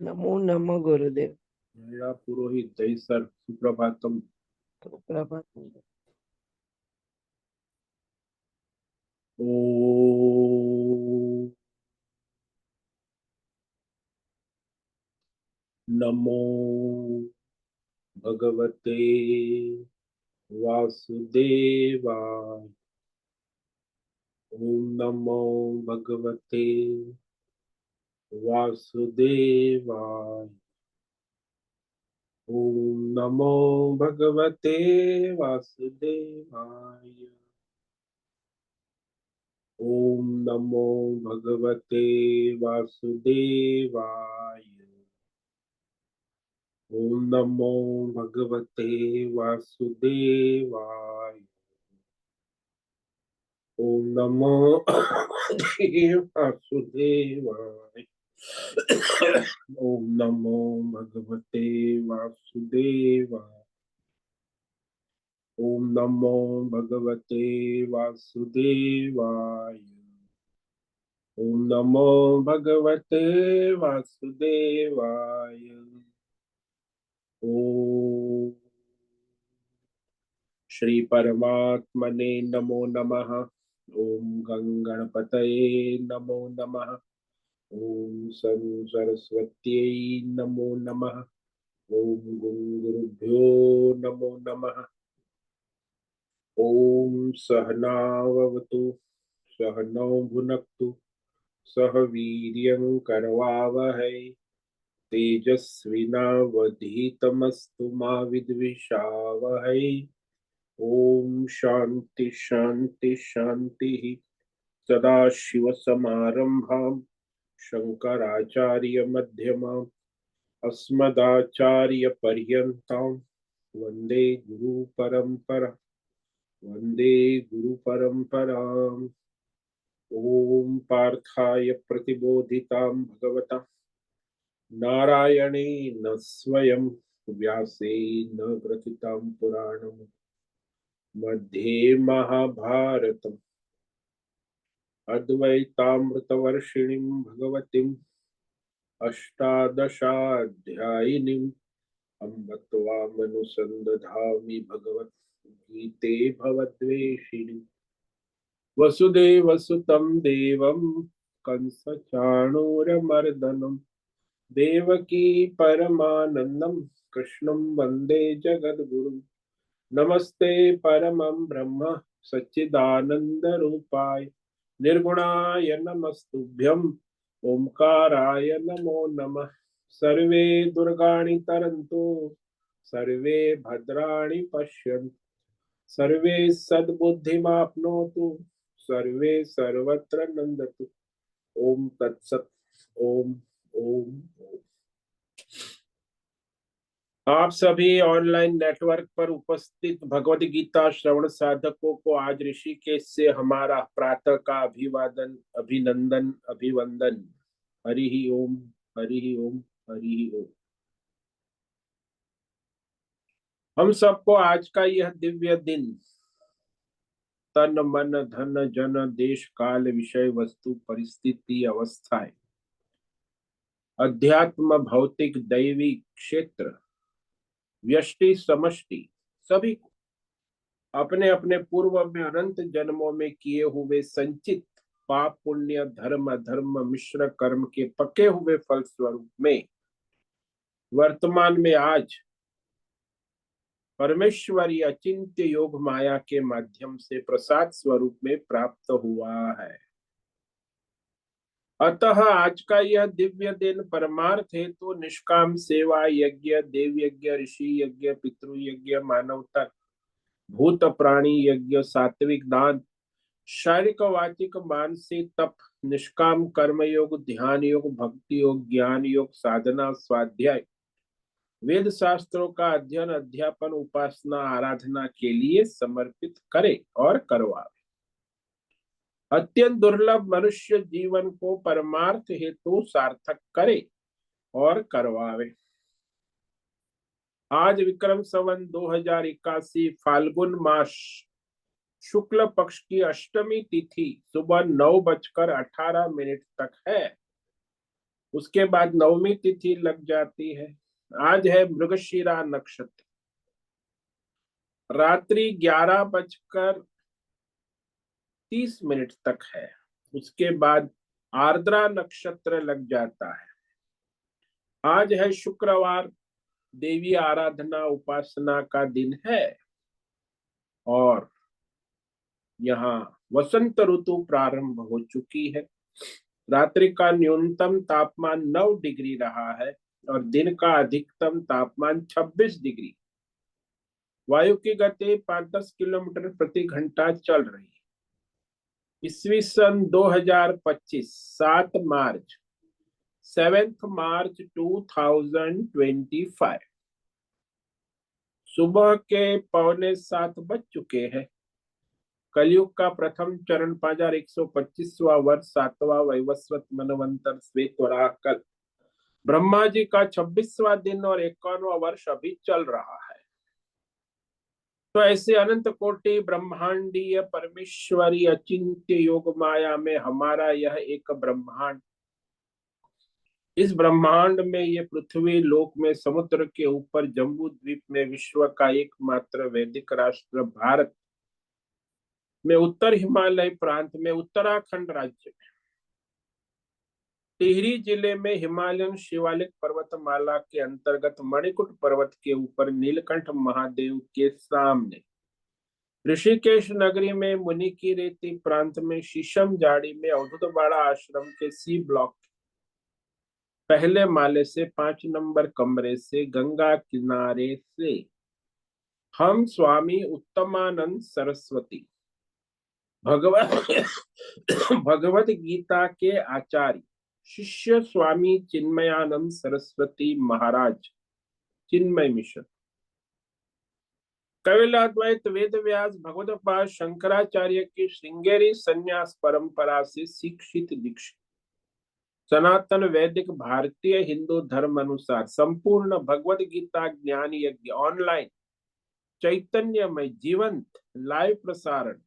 नमो नमः गुरुदेव। मेरा पुरोहित जय सर, सुप्रभातम। सुप्रभात। ओम नमो भगवते वासुदेवाय। ओम नमो भगवते वासुदेवाय। ओम नमो भगवते वासुदेवाय। ओम नमो भगवते वासुदेवाय। ओम नमो भगवते वासुदेवाय। ओम नमो भगवते वासुदेवाय। ओम नमो भगवते वासुदेवाय। ओम नमो भगवते वासुदेवाय। ओम नमो भगवते वासुदेवाय। ओम श्री परमात्मने नमो नमः। ओम गंगणपतये नमो नमः। ओम सं सरस्वत्यै नमो नमः। ओम गुरुभ्यो नमो नमः। ओम सहनाववतु सहनौ भुनक्तु सह वीर्यं करवावहै तेजस्विनावधीतमस्तु मा विद्विषावहै। ओम शांति शांति शांति। सदाशिवसमारम्भां शंकराचार्यमध्यमाम् अस्मदाचार्यपर्यन्तां वन्दे गुरुपरम्परा। वन्दे गुरुपरम्पराम्। ॐ पार्थाय प्रतिबोधितां भगवता नारायणेन स्वयं व्यासेन ग्रथितां पुराणम् मध्ये महाभारतम् अद्वैतामृतवर्षिणीं भगवतीम् अष्टादशाध्यायिनीम् अम्ब त्वामनुसन्दधामि भगवद्गीते भवद्वेषिणि। वसुदेवसुतं देवं कंसचाणूरमर्दनं देवकी परमानन्दं कृष्णं वन्दे जगद्गुरुं। नमस्ते परमं ब्रह्म सच्चिदानन्दरूपाय निर्गुणाय नमस्तुभ्यं। ओंकाराय नमो नमः। सर्वे दुर्गाणि तरन्तु सर्वे भद्राणि पश्यन्तु सर्वे सद्बुद्धिमाप्नोतु सर्वे सर्वत्र नंदतु। ओम तत्सत। ओम ओम। आप सभी ऑनलाइन नेटवर्क पर उपस्थित भगवद गीता श्रवण साधकों को आज ऋषिकेश से हमारा प्रातः का अभिवादन अभिनंदन अभिवंदन। हरि ही ओम। हरि ही ओम। हरि ही ओम। हम सबको आज का यह दिव्य दिन तन मन धन जन देश काल विषय वस्तु परिस्थिति अवस्थाएं अध्यात्म भौतिक दैवी क्षेत्र व्यष्टि समष्टि सभी को अपने अपने पूर्व में अनंत जन्मों में किए हुए संचित पाप पुण्य धर्म अधर्म मिश्र कर्म के पके हुए फल स्वरूप में वर्तमान में आज परमेश्वरी अचिंत्य योग माया के माध्यम से प्रसाद स्वरूप में प्राप्त हुआ है। अतः आज का यह दिव्य दिन परमार्थ हेतु निष्काम सेवा यज्ञ देव यज्ञ ऋषि यज्ञ पितृ यज्ञ मानवता भूत प्राणी यज्ञ सात्विक दान शारीरिक वाचिक मानसिक तप निष्काम कर्म योग ध्यान योग भक्ति योग ज्ञान योग साधना स्वाध्याय वेद शास्त्रों का अध्ययन अध्यापन उपासना आराधना के लिए समर्पित करे और करवावे। अत्यंत दुर्लभ मनुष्य जीवन को परमार्थ हेतु सार्थक करे और करवावे। आज विक्रम संवत 2081 फाल्गुन मास शुक्ल पक्ष की अष्टमी तिथि सुबह 9:18 तक है। उसके बाद नवमी तिथि लग जाती है। आज है मृगशिरा नक्षत्र, रात्रि 11:30 तक है। उसके बाद आर्द्रा नक्षत्र लग जाता है। आज है शुक्रवार, देवी आराधना उपासना का दिन है और यहाँ वसंत ऋतु प्रारंभ हो चुकी है। रात्रि का न्यूनतम तापमान 9 डिग्री रहा है और दिन का अधिकतम तापमान 26 डिग्री। वायु की गति 5-10 किलोमीटर प्रति घंटा चल रही है। ईस्वी सन 2025 7 मार्च 7 मार्च 2025 सुबह के 6:45 बज चुके हैं। कलयुग का प्रथम चरण 5125वां वर्ष 7वां वैवस्वत मनवंतर श्वेत वराह कल ब्रह्मा जी का 26वां दिन और 51वां वर्ष अभी चल रहा है। तो ऐसे अनंत कोटि ब्रह्मांडीय परमेश्वरी अचिंत्य योग माया में हमारा यह एक ब्रह्मांड, इस ब्रह्मांड में ये पृथ्वी लोक में समुद्र के ऊपर जम्बू द्वीप में विश्व का एकमात्र वैदिक राष्ट्र भारत में उत्तर हिमालय प्रांत में उत्तराखंड राज्य में टिहरी जिले में हिमालयन शिवालिक पर्वतमाला के अंतर्गत मणिकुट पर्वत के ऊपर नीलकंठ महादेव के सामने ऋषिकेश नगरी में मुनि की रेती प्रांत में शीशम झाड़ी में अवधूतवाड़ा आश्रम के सी ब्लॉक पहले माले से 5 नंबर कमरे से गंगा किनारे से हम स्वामी उत्तमानंद सरस्वती भगवत गीता के आचार्य शिष्य स्वामी चिन्मयानंद सरस्वती महाराज चिन्मय मिशन कपिलाद्वैत वेद व्यास भगवतपाद शंकराचार्य की श्रृंगेरी संन्यास परंपरा से शिक्षित दीक्षित सनातन वैदिक भारतीय हिंदू धर्म अनुसार संपूर्ण भगवत गीता ज्ञान यज्ञ ऑनलाइन चैतन्यमय जीवंत लाइव प्रसारण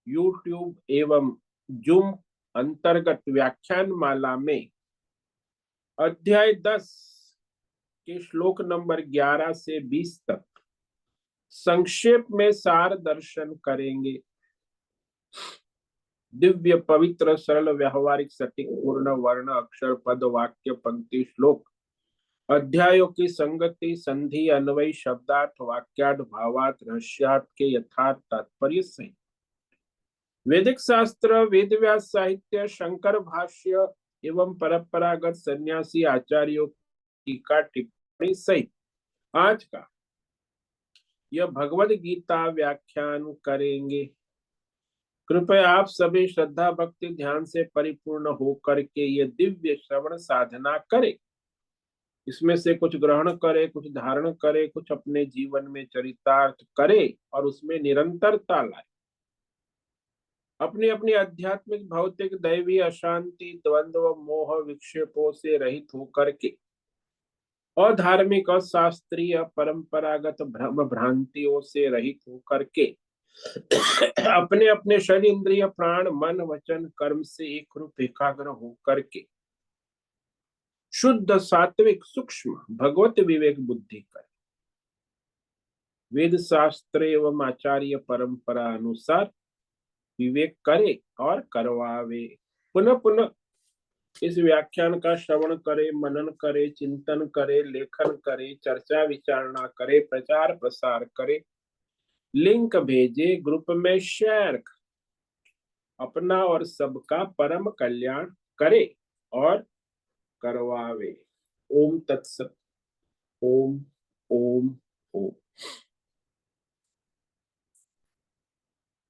यूट्यूब एवं जूम अंतर्गत व्याख्यान माला में अध्याय 10 के श्लोक नंबर 11 से 20 तक संक्षेप में सार दर्शन करेंगे। दिव्य पवित्र सरल व्यवहारिक सटीक पूर्ण वर्ण अक्षर पद वाक्य पंक्ति श्लोक अध्यायों की संगति संधि अन्वय शब्दार्थ वाक्यार्थ भावार्थ रहस्यार्थ के यथार्थ तात्पर्य सहित वैदिक शास्त्र वेद व्यास साहित्य शंकर भाष्य एवं परंपरागत सन्यासी आचार्यों की टीका टिप्पणी सहित आज का यह भगवद गीता व्याख्यान करेंगे। कृपया आप सभी श्रद्धा भक्ति ध्यान से परिपूर्ण होकर के ये दिव्य श्रवण साधना करें। इसमें से कुछ ग्रहण करे, कुछ धारण करे, कुछ अपने जीवन में चरितार्थ करे और उसमें निरंतरता लाए। अपनी अपनी आध्यात्मिक भौतिक दैवी अशांति द्वंद्व मोह विक्षेपों से रहित होकर के और धार्मिक और शास्त्रीय परंपरागत भ्रम भ्रांतियों से रहित होकर के अपने अपने शरीर इंद्रिय प्राण मन वचन कर्म से एक रूप एकाग्र होकर के शुद्ध सात्विक सूक्ष्म भगवत विवेक बुद्धि कर वेद शास्त्र एवं आचार्य परंपरा अनुसार विवेक करे और करवावे। पुनः पुनः इस व्याख्यान का श्रवण करे, मनन करे, चिंतन करे, लेखन करे, चर्चा विचारणा करे, प्रचार प्रसार करे, लिंक भेजे, ग्रुप में शेयर करे, अपना और सबका परम कल्याण करे और करवावे। ओम तत्सत। ओम ओम ओम।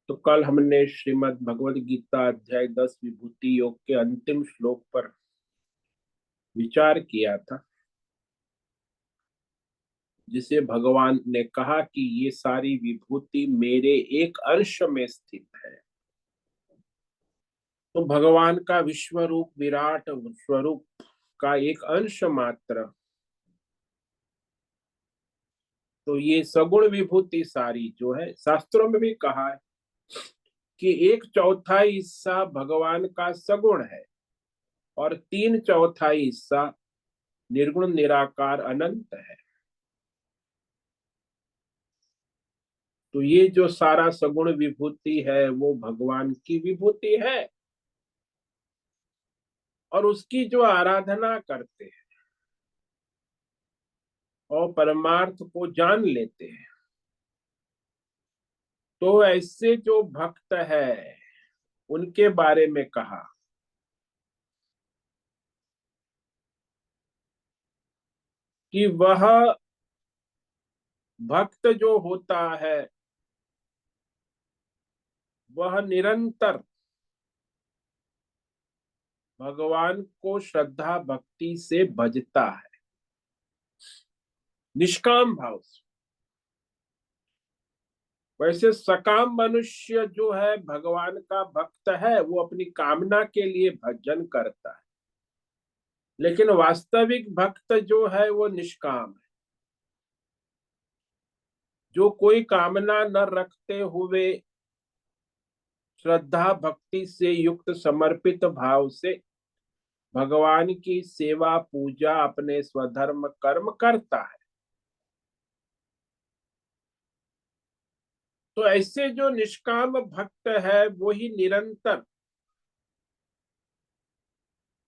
तो कल हमने श्रीमद् भगवद गीता अध्याय 10 विभूति योग के अंतिम श्लोक पर विचार किया था, जिसे भगवान ने कहा कि ये सारी विभूति मेरे एक अंश में स्थित है। तो भगवान का विश्व रूप विराट स्वरूप का एक अंश मात्र, तो ये सगुण विभूति सारी जो है शास्त्रों में भी कहा है कि 1/4 हिस्सा भगवान का सगुण है और 3/4 हिस्सा निर्गुण निराकार अनंत है। तो ये जो सारा सगुण विभूति है वो भगवान की विभूति है और उसकी जो आराधना करते हैं और परमार्थ को जान लेते हैं, तो ऐसे जो भक्त है उनके बारे में कहा कि वह भक्त जो होता है वह निरंतर भगवान को श्रद्धा भक्ति से भजता है, निष्काम भाव से। वैसे सकाम मनुष्य जो है भगवान का भक्त है वो अपनी कामना के लिए भजन करता है, लेकिन वास्तविक भक्त जो है वो निष्काम है, जो कोई कामना न रखते हुए श्रद्धा भक्ति से युक्त समर्पित भाव से भगवान की सेवा पूजा अपने स्वधर्म कर्म करता है। तो ऐसे जो निष्काम भक्त है वो ही निरंतर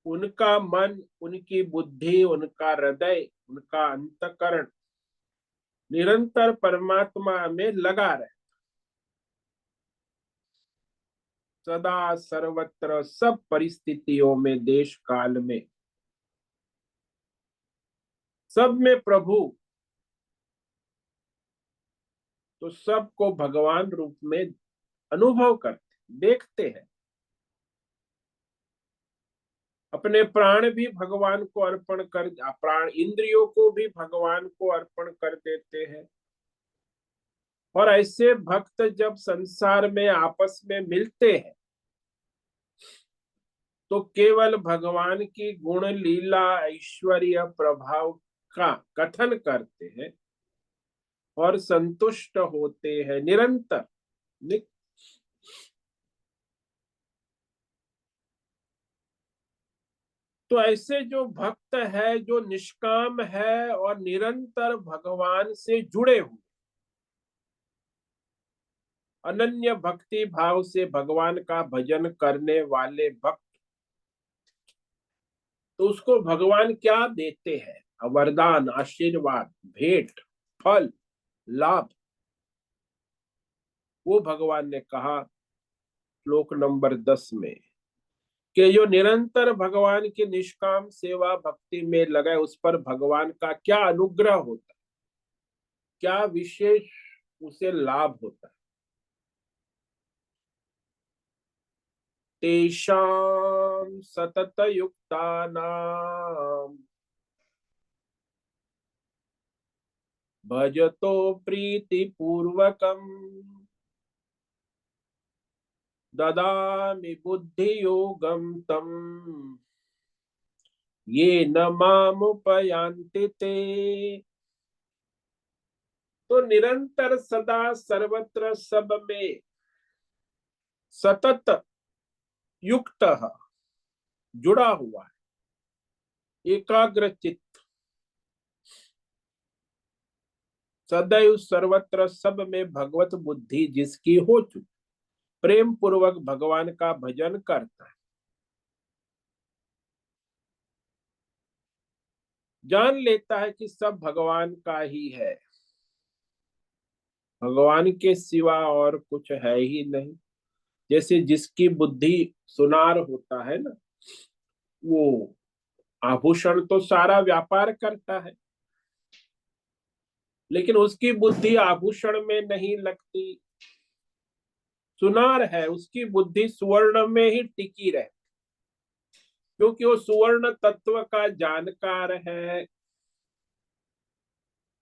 उनका मन, उनकी बुद्धि, उनका हृदय, उनका अंतकरण निरंतर परमात्मा में लगा रहे, सदा सर्वत्र सब परिस्थितियों में, देश काल में, सब में प्रभु, तो सबको भगवान रूप में अनुभव करते, देखते हैं। अपने प्राण भी भगवान को अर्पण कर, प्राण इंद्रियों को भी भगवान को अर्पण कर देते हैं। और ऐसे भक्त जब संसार में आपस में मिलते हैं तो केवल भगवान की गुण लीला ऐश्वर्य प्रभाव का कथन करते हैं और संतुष्ट होते हैं निरंतर। तो ऐसे जो भक्त है जो निष्काम है और निरंतर भगवान से जुड़े हुए, अनन्य भक्ति भाव से भगवान का भजन करने वाले भक्त, तो उसको भगवान क्या देते हैं? वरदान, आशीर्वाद, भेंट, फल, लाभ। वो भगवान ने कहा श्लोक नंबर 10 में कि जो निरंतर भगवान की निष्काम सेवा भक्ति में लगे उस पर भगवान का क्या अनुग्रह होता है, क्या विशेष उसे लाभ होता है। तेषां सतत युक्तानां भजतो प्रीति पूर्वकम ददामि बुद्धि योगम तम ये न मामुपयान्ति ते। तो निरंतर सदा सर्वत्र सब में सतत युक्त जुड़ा हुआ है, एकाग्र चित्त, सदैव सर्वत्र सब में भगवत बुद्धि जिसकी हो चुकी, प्रेम पूर्वक भगवान का भजन करता है, जान लेता है कि सब भगवान का ही है, भगवान के सिवा और कुछ है ही नहीं। जैसे जिसकी बुद्धि सुनार होता है ना, वो आभूषण तो सारा व्यापार करता है, लेकिन उसकी बुद्धि आभूषण में नहीं लगती। सुनार है, उसकी बुद्धि सुवर्ण में ही टिकी रहे, क्योंकि वो सुवर्ण तत्व का जानकार है।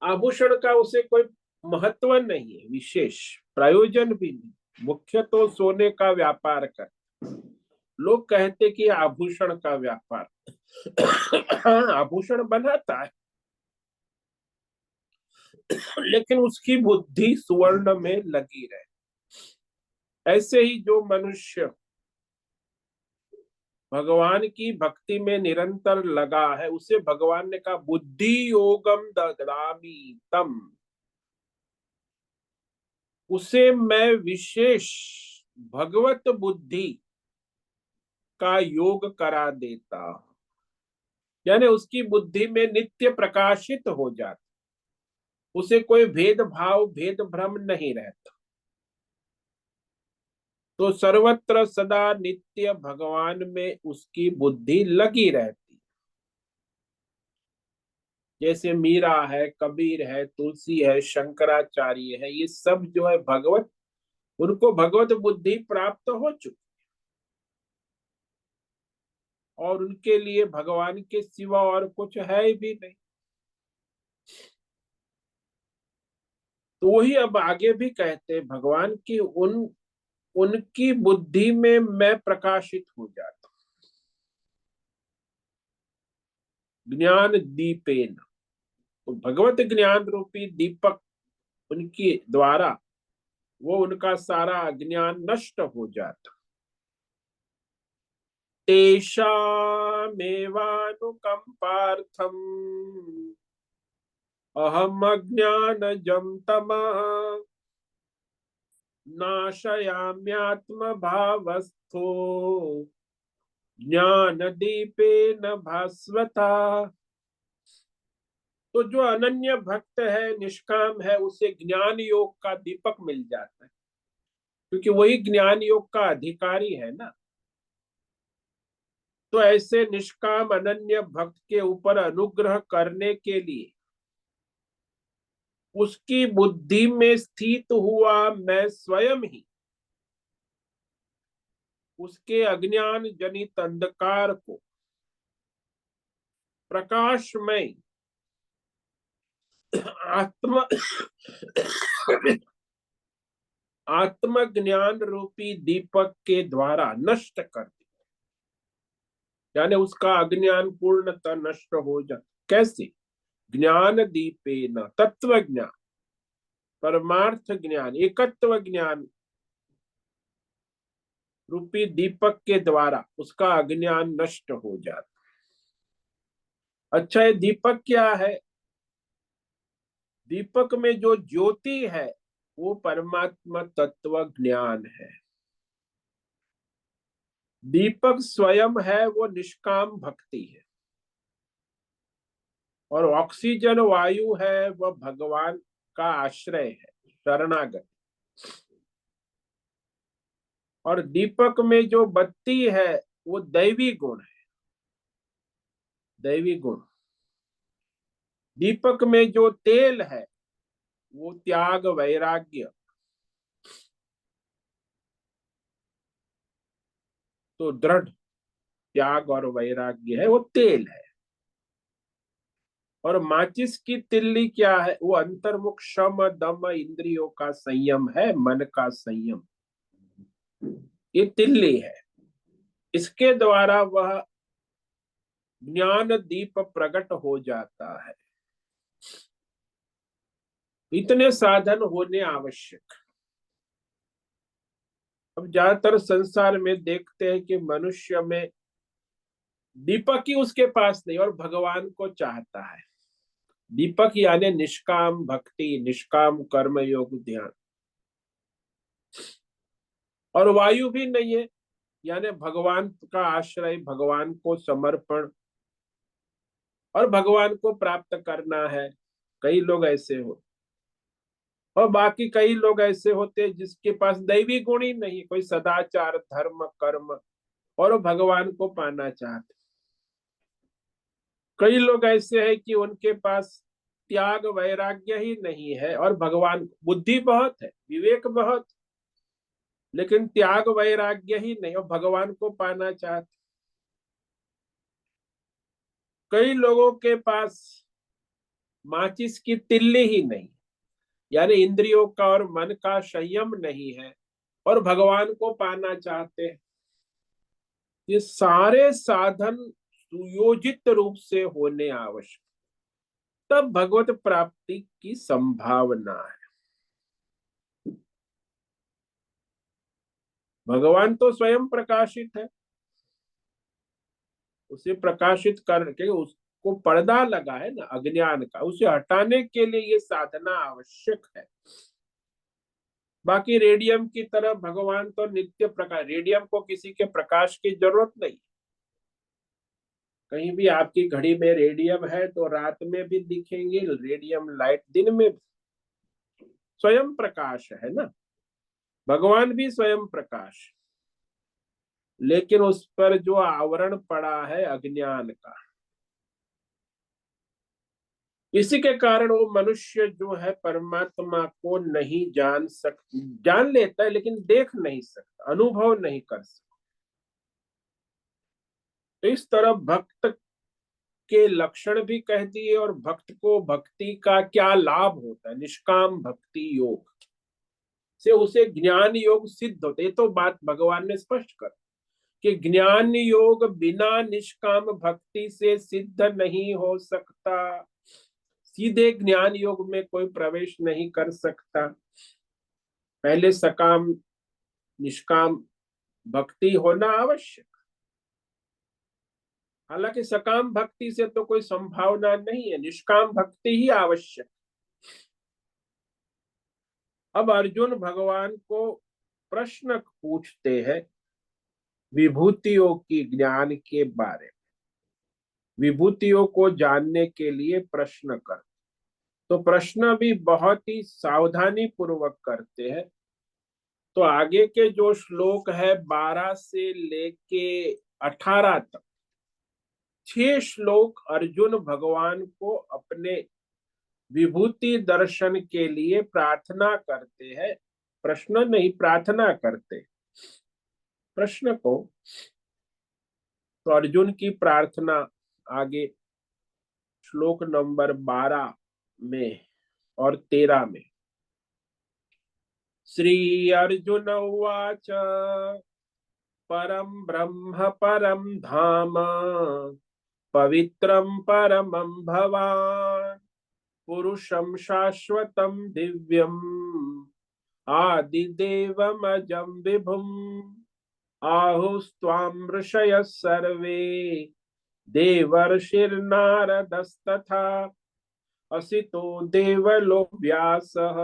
आभूषण का उसे कोई महत्व नहीं है, विशेष प्रयोजन भी नहीं। मुख्य तो सोने का व्यापार कर, लोग कहते कि आभूषण का व्यापार आभूषण बनाता है, लेकिन उसकी बुद्धि सुवर्ण में लगी रहे। ऐसे ही जो मनुष्य भगवान की भक्ति में निरंतर लगा है, उसे भगवान ने कहा बुद्धि योगम ददामि तम, उसे मैं विशेष भगवत बुद्धि का योग करा देता, यानी उसकी बुद्धि में नित्य प्रकाशित हो जाता, उसे कोई भेदभाव भेद भ्रम नहीं रहता। तो सर्वत्र सदा नित्य भगवान में उसकी बुद्धि लगी रहती। जैसे मीरा है, कबीर है, तुलसी है, शंकराचार्य है, ये सब जो है भगवत, उनको भगवत बुद्धि प्राप्त हो चुकी, और उनके लिए भगवान के सिवा और कुछ है भी नहीं। तो वही अब आगे भी कहते हैं भगवान की उनकी बुद्धि में मैं प्रकाशित हो जाता, ज्ञान दीपेन। तो भगवत ज्ञान रूपी दीपक उनके द्वारा वो उनका सारा अज्ञान नष्ट हो जाता। तेषामेवानुकंपार्थम अहम अज्ञानजं तमः नाशयाम्यात्म भावस्थो ज्ञान दीपेन भास्वता। तो जो अनन्य भक्त है, निष्काम है, उसे ज्ञान योग का दीपक मिल जाता है, क्योंकि वही ज्ञान योग का अधिकारी है ना। तो ऐसे निष्काम अनन्य भक्त के ऊपर अनुग्रह करने के लिए उसकी बुद्धि में स्थित हुआ मैं स्वयं ही उसके अज्ञान जनित अंधकार को प्रकाशमय आत्म आत्मज्ञान रूपी दीपक के द्वारा नष्ट कर दिया, यानी उसका अज्ञान पूर्णतः नष्ट हो जाता। कैसे? ज्ञान दीपेन, तत्व ज्ञान, परमार्थ ज्ञान, एकत्व ज्ञान रूपी दीपक के द्वारा उसका अज्ञान नष्ट हो जाता। अच्छा, ये दीपक क्या है? दीपक में जो ज्योति है वो परमात्मा तत्व ज्ञान है। दीपक स्वयं है वो निष्काम भक्ति है, और ऑक्सीजन वायु है वह भगवान का आश्रय है, शरणागत। और दीपक में जो बत्ती है वो दैवी गुण है, दैवी गुण। दीपक में जो तेल है वो त्याग वैराग्य। तो दृढ़ त्याग और वैराग्य है, वो तेल है। और माचिस की तिल्ली क्या है? वो अंतर्मुख शम दम इंद्रियों का संयम है, मन का संयम। ये तिल्ली है, इसके द्वारा वह ज्ञान दीप प्रकट हो जाता है। इतने साधन होने आवश्यक। अब ज्यादातर संसार में देखते हैं कि मनुष्य में दीपक ही उसके पास नहीं, और भगवान को चाहता है। दीपक यानी निष्काम भक्ति, निष्काम कर्म योग ध्यान। और वायु भी नहीं है, यानी भगवान का आश्रय, भगवान को समर्पण, और भगवान को प्राप्त करना है। कई लोग ऐसे हो, और बाकी कई लोग ऐसे होते हैं जिसके पास दैवी गुण ही नहीं, कोई सदाचार धर्म कर्म, और वो भगवान को पाना चाहते। कई लोग ऐसे हैं कि उनके पास त्याग वैराग्य ही नहीं है, और भगवान, बुद्धि बहुत है, विवेक बहुत, लेकिन त्याग वैराग्य ही नहीं, और भगवान को पाना चाहते। कई लोगों के पास माचिस की तिल्ली ही नहीं, यानी इंद्रियों का और मन का संयम नहीं है, और भगवान को पाना चाहते हैं। ये सारे साधन सुयोजित रूप से होने आवश्यक, तब भगवत प्राप्ति की संभावना है। भगवान तो स्वयं प्रकाशित है, उसे प्रकाशित करके उसको पर्दा लगा है ना अज्ञान का, उसे हटाने के लिए ये साधना आवश्यक है। बाकी रेडियम की तरह भगवान तो नित्य प्रकाश, रेडियम को किसी के प्रकाश की जरूरत नहीं। कहीं भी आपकी घड़ी में रेडियम है तो रात में भी दिखेंगे, रेडियम लाइट दिन में भी। स्वयं प्रकाश है ना, भगवान भी स्वयं प्रकाश, लेकिन उस पर जो आवरण पड़ा है अज्ञान का, इसी के कारण वो मनुष्य जो है परमात्मा को नहीं जान लेता है लेकिन देख नहीं सकता, अनुभव नहीं कर सकता। तो इस तरह भक्त के लक्षण भी कहती है, और भक्त को भक्ति का क्या लाभ होता है, निष्काम भक्ति योग से उसे ज्ञान योग सिद्ध होता है। ये तो बात भगवान ने स्पष्ट कर कि ज्ञान योग बिना निष्काम भक्ति से सिद्ध नहीं हो सकता, सीधे ज्ञान योग में कोई प्रवेश नहीं कर सकता। पहले सकाम निष्काम भक्ति होना आवश्यक। हालांकि सकाम भक्ति से तो कोई संभावना नहीं है, निष्काम भक्ति ही आवश्यक। अब अर्जुन भगवान को प्रश्न पूछते हैं विभूतियों की ज्ञान के बारे में, विभूतियों को जानने के लिए प्रश्न कर। तो प्रश्न भी बहुत ही सावधानी पूर्वक करते हैं। तो आगे के जो श्लोक है 12 से लेके 18 तक, 6 श्लोक अर्जुन भगवान को अपने विभूति दर्शन के लिए प्रार्थना करते हैं, प्रश्न नहीं प्रार्थना करते प्रश्न को। तो अर्जुन की प्रार्थना आगे श्लोक नंबर 12 में और 13 में। श्री अर्जुन उवाच परम ब्रह्म परम धाम पवित्रम परमं भवान पुरुषं शाश्वतं दिव्यम् आदिदेवमजं विभुम् आहुस्त्वां ऋषयः सर्वे देवर्षिर्नारदस्तथा असितो देवलो व्यासः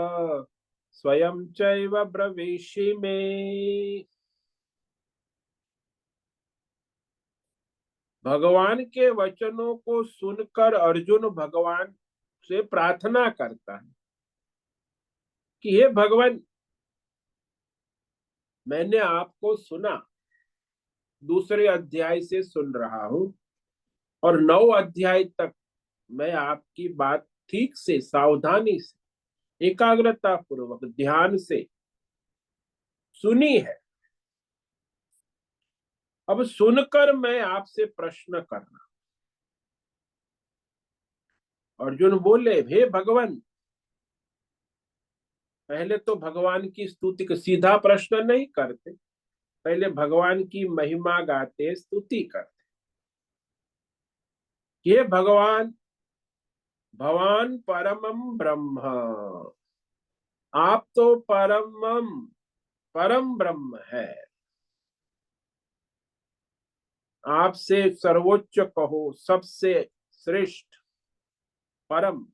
स्वयं चैव ब्रवीषि मे। भगवान के वचनों को सुनकर अर्जुन भगवान से प्रार्थना करता है कि हे भगवान, मैंने आपको सुना, दूसरे अध्याय से सुन रहा हूं, और 9 अध्याय तक मैं आपकी बात ठीक से, सावधानी से, एकाग्रता पूर्वक, ध्यान से सुनी है। अब सुनकर मैं आपसे प्रश्न करना। अर्जुन बोले हे भगवान, पहले तो भगवान की स्तुति का सीधा प्रश्न नहीं करते, पहले भगवान की महिमा गाते, स्तुति करते। ये भगवान, भवान परमम ब्रह्म, आप तो परम ब्रह्म है। आपसे सर्वोच्च कहो, सबसे श्रेष्ठ, परम,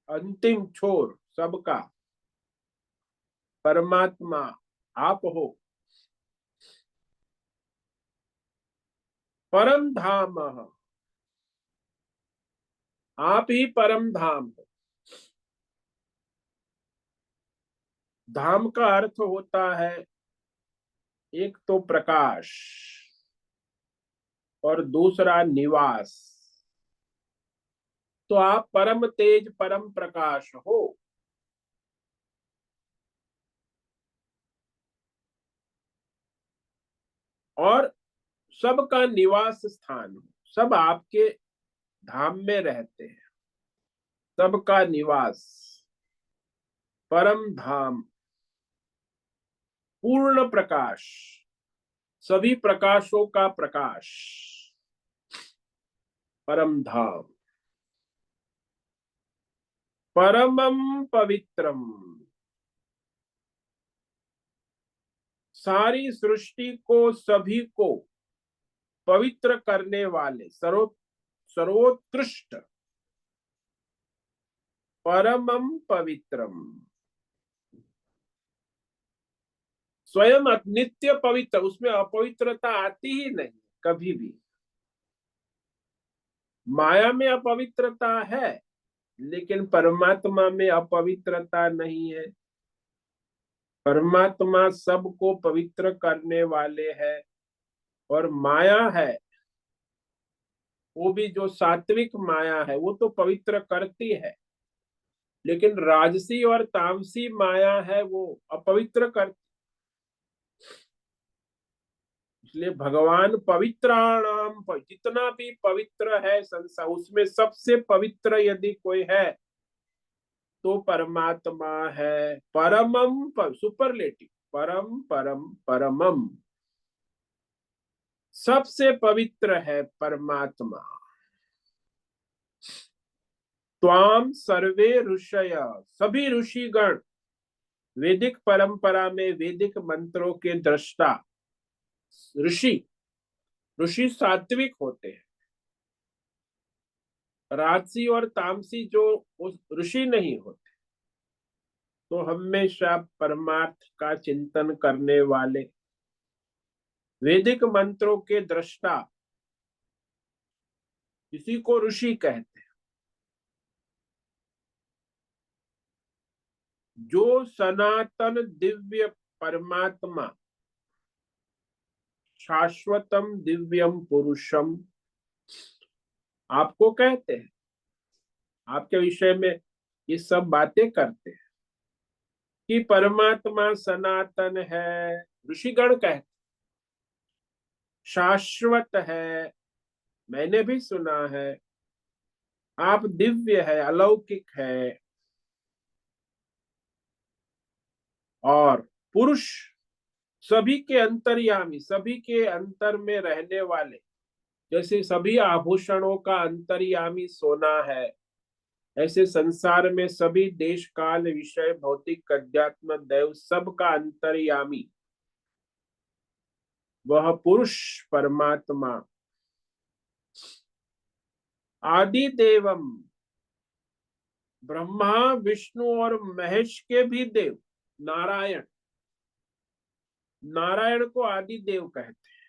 अंतिम छोर सबका परमात्मा आप हो। परम धाम, आप ही परम धाम हो। धाम का अर्थ होता है एक तो प्रकाश और दूसरा निवास। तो आप परम तेज परम प्रकाश हो। और सबका निवास स्थान हो, सब आपके धाम में रहते हैं, सबका निवास, परम धाम, पूर्ण प्रकाश, सभी प्रकाशों का प्रकाश, परम धाम, परमम पवित्रम, सारी सृष्टि को, सभी को पवित्र करने वाले सर्वोत्कृष्ट परमम पवित्रम, स्वयं नित्य पवित्र, उसमें अपवित्रता आती ही नहीं कभी भी। माया में अपवित्रता है, लेकिन परमात्मा में अपवित्रता नहीं है। परमात्मा सबको पवित्र करने वाले है, और माया है वो भी जो सात्विक माया है वो तो पवित्र करती है, लेकिन राजसी और तामसी माया है वो अपवित्र करती। इसलिए भगवान पवित्राणाम, जितना भी पवित्र है संसार, उसमें सबसे पवित्र यदि कोई है तो परमात्मा है। परमम, सुपरलेटिव, परम परम परमम, सबसे पवित्र है परमात्मा। त्वाम सर्वे ऋषय, सभी ऋषिगण वैदिक परंपरा में वैदिक मंत्रों के दृष्टा। ऋषि ऋषि सात्विक होते हैं, राजसी और तामसी जो उस ऋषि नहीं होते, तो हमेशा परमार्थ का चिंतन करने वाले वैदिक मंत्रों के दृष्टा, इसी को ऋषि कहते हैं। जो सनातन दिव्य परमात्मा, शाश्वतम दिव्यम पुरुषम आपको कहते हैं, आपके विषय में ये सब बातें करते हैं कि परमात्मा सनातन है, ऋषिगण कहते, शाश्वत है, मैंने भी सुना है, आप दिव्य है, अलौकिक है, और पुरुष सभी के अंतर्यामी, सभी के अंतर में रहने वाले। जैसे सभी आभूषणों का अंतर्यामी सोना है, ऐसे संसार में सभी देश काल विषय भौतिक अध्यात्म दैव सब का अंतर्यामी वह पुरुष परमात्मा। आदि देवम, ब्रह्मा विष्णु और महेश के भी देव नारायण, नारायण को आदि देव कहते हैं।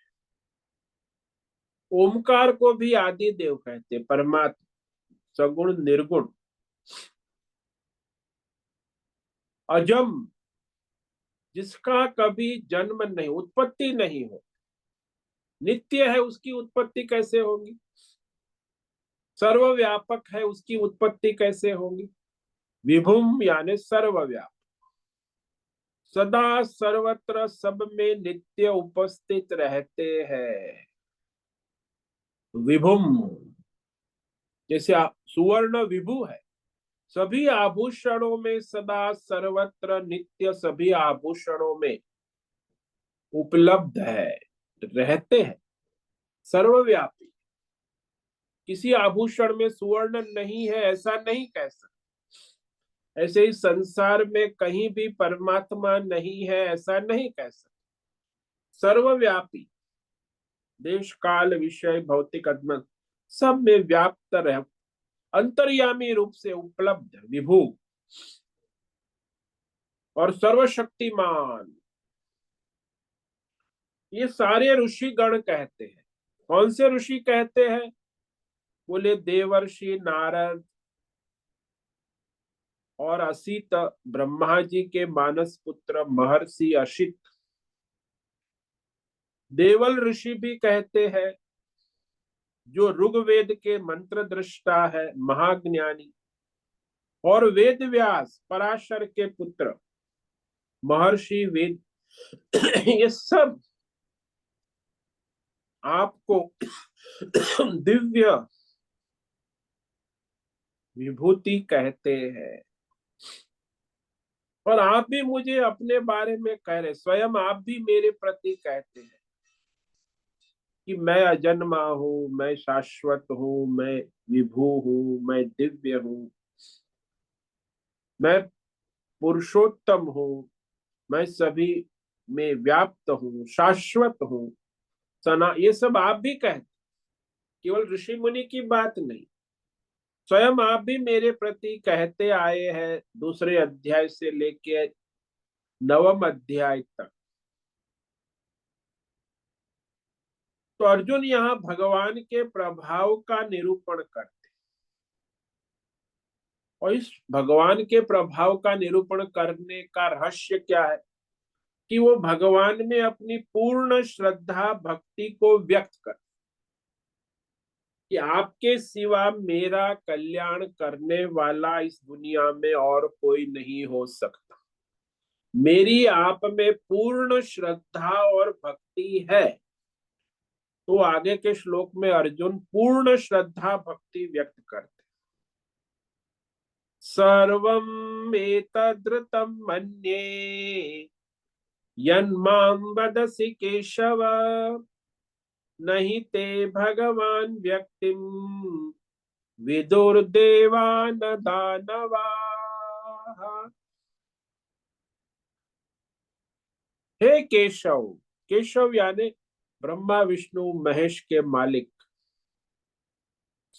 ओमकार को भी आदि देव कहते हैं, परमात्मा सगुण निर्गुण। अजम, जिसका कभी जन्म नहीं, उत्पत्ति नहीं हो, नित्य है, उसकी उत्पत्ति कैसे होगी? सर्वव्यापक है, उसकी उत्पत्ति कैसे होगी? विभुम यानी सर्वव्यापक, सदा सर्वत्र सब में नित्य उपस्थित रहते हैं। विभुम, जैसे सुवर्ण विभु है, सभी आभूषणों में सदा सर्वत्र नित्य सभी आभूषणों में उपलब्ध है, रहते हैं, सर्वव्यापी। किसी आभूषण में सुवर्ण नहीं है ऐसा नहीं कह सकते, ऐसे ही संसार में कहीं भी परमात्मा नहीं है ऐसा नहीं कह सकते। सर्वव्यापी, देश काल विषय भौतिक आत्मा सब में व्याप्त रह, अंतर्यामी रूप से उपलब्ध विभु और सर्वशक्तिमान, ये सारे ऋषि गण कहते हैं। कौन से ऋषि कहते हैं? बोले देवर्षि नारद और असित, ब्रह्मा जी के मानस पुत्र महर्षि असित। देवल ऋषि भी कहते हैं, जो ऋग्वेद के मंत्र दृष्टा है, महाज्ञानी, और वेद व्यास पराशर के पुत्र महर्षि वेद ये सब आपको दिव्य विभूति कहते हैं। और आप भी मुझे अपने बारे में कह रहे, स्वयं आप भी मेरे प्रति कहते हैं कि मैं अजन्मा हूं, मैं शाश्वत हूं, मैं विभू हूं, मैं दिव्य हूं, मैं पुरुषोत्तम हूं, मैं सभी में व्याप्त हूँ, शाश्वत हूँ, सना, ये सब आप भी कहते, केवल ऋषि मुनि की बात नहीं, स्वयं आप भी मेरे प्रति कहते आए हैं दूसरे अध्याय से लेके नवम अध्याय तक। तो अर्जुन यहाँ भगवान के प्रभाव का निरूपण करते, और इस भगवान के प्रभाव का निरूपण करने का रहस्य क्या है कि वो भगवान में अपनी पूर्ण श्रद्धा भक्ति को व्यक्त कर, कि आपके सिवा मेरा कल्याण करने वाला इस दुनिया में और कोई नहीं हो सकता, मेरी आप में पूर्ण श्रद्धा और भक्ति है। तो आगे के श्लोक में अर्जुन पूर्ण श्रद्धा भक्ति व्यक्त करते, सर्वं एतद्ऋतं मन्ये यन्मां वदसि केशव, नहि ते भगवान व्यक्तिं विदुर्देवा न दानवाः। हे केशव, केशव यानी ब्रह्मा विष्णु महेश के मालिक,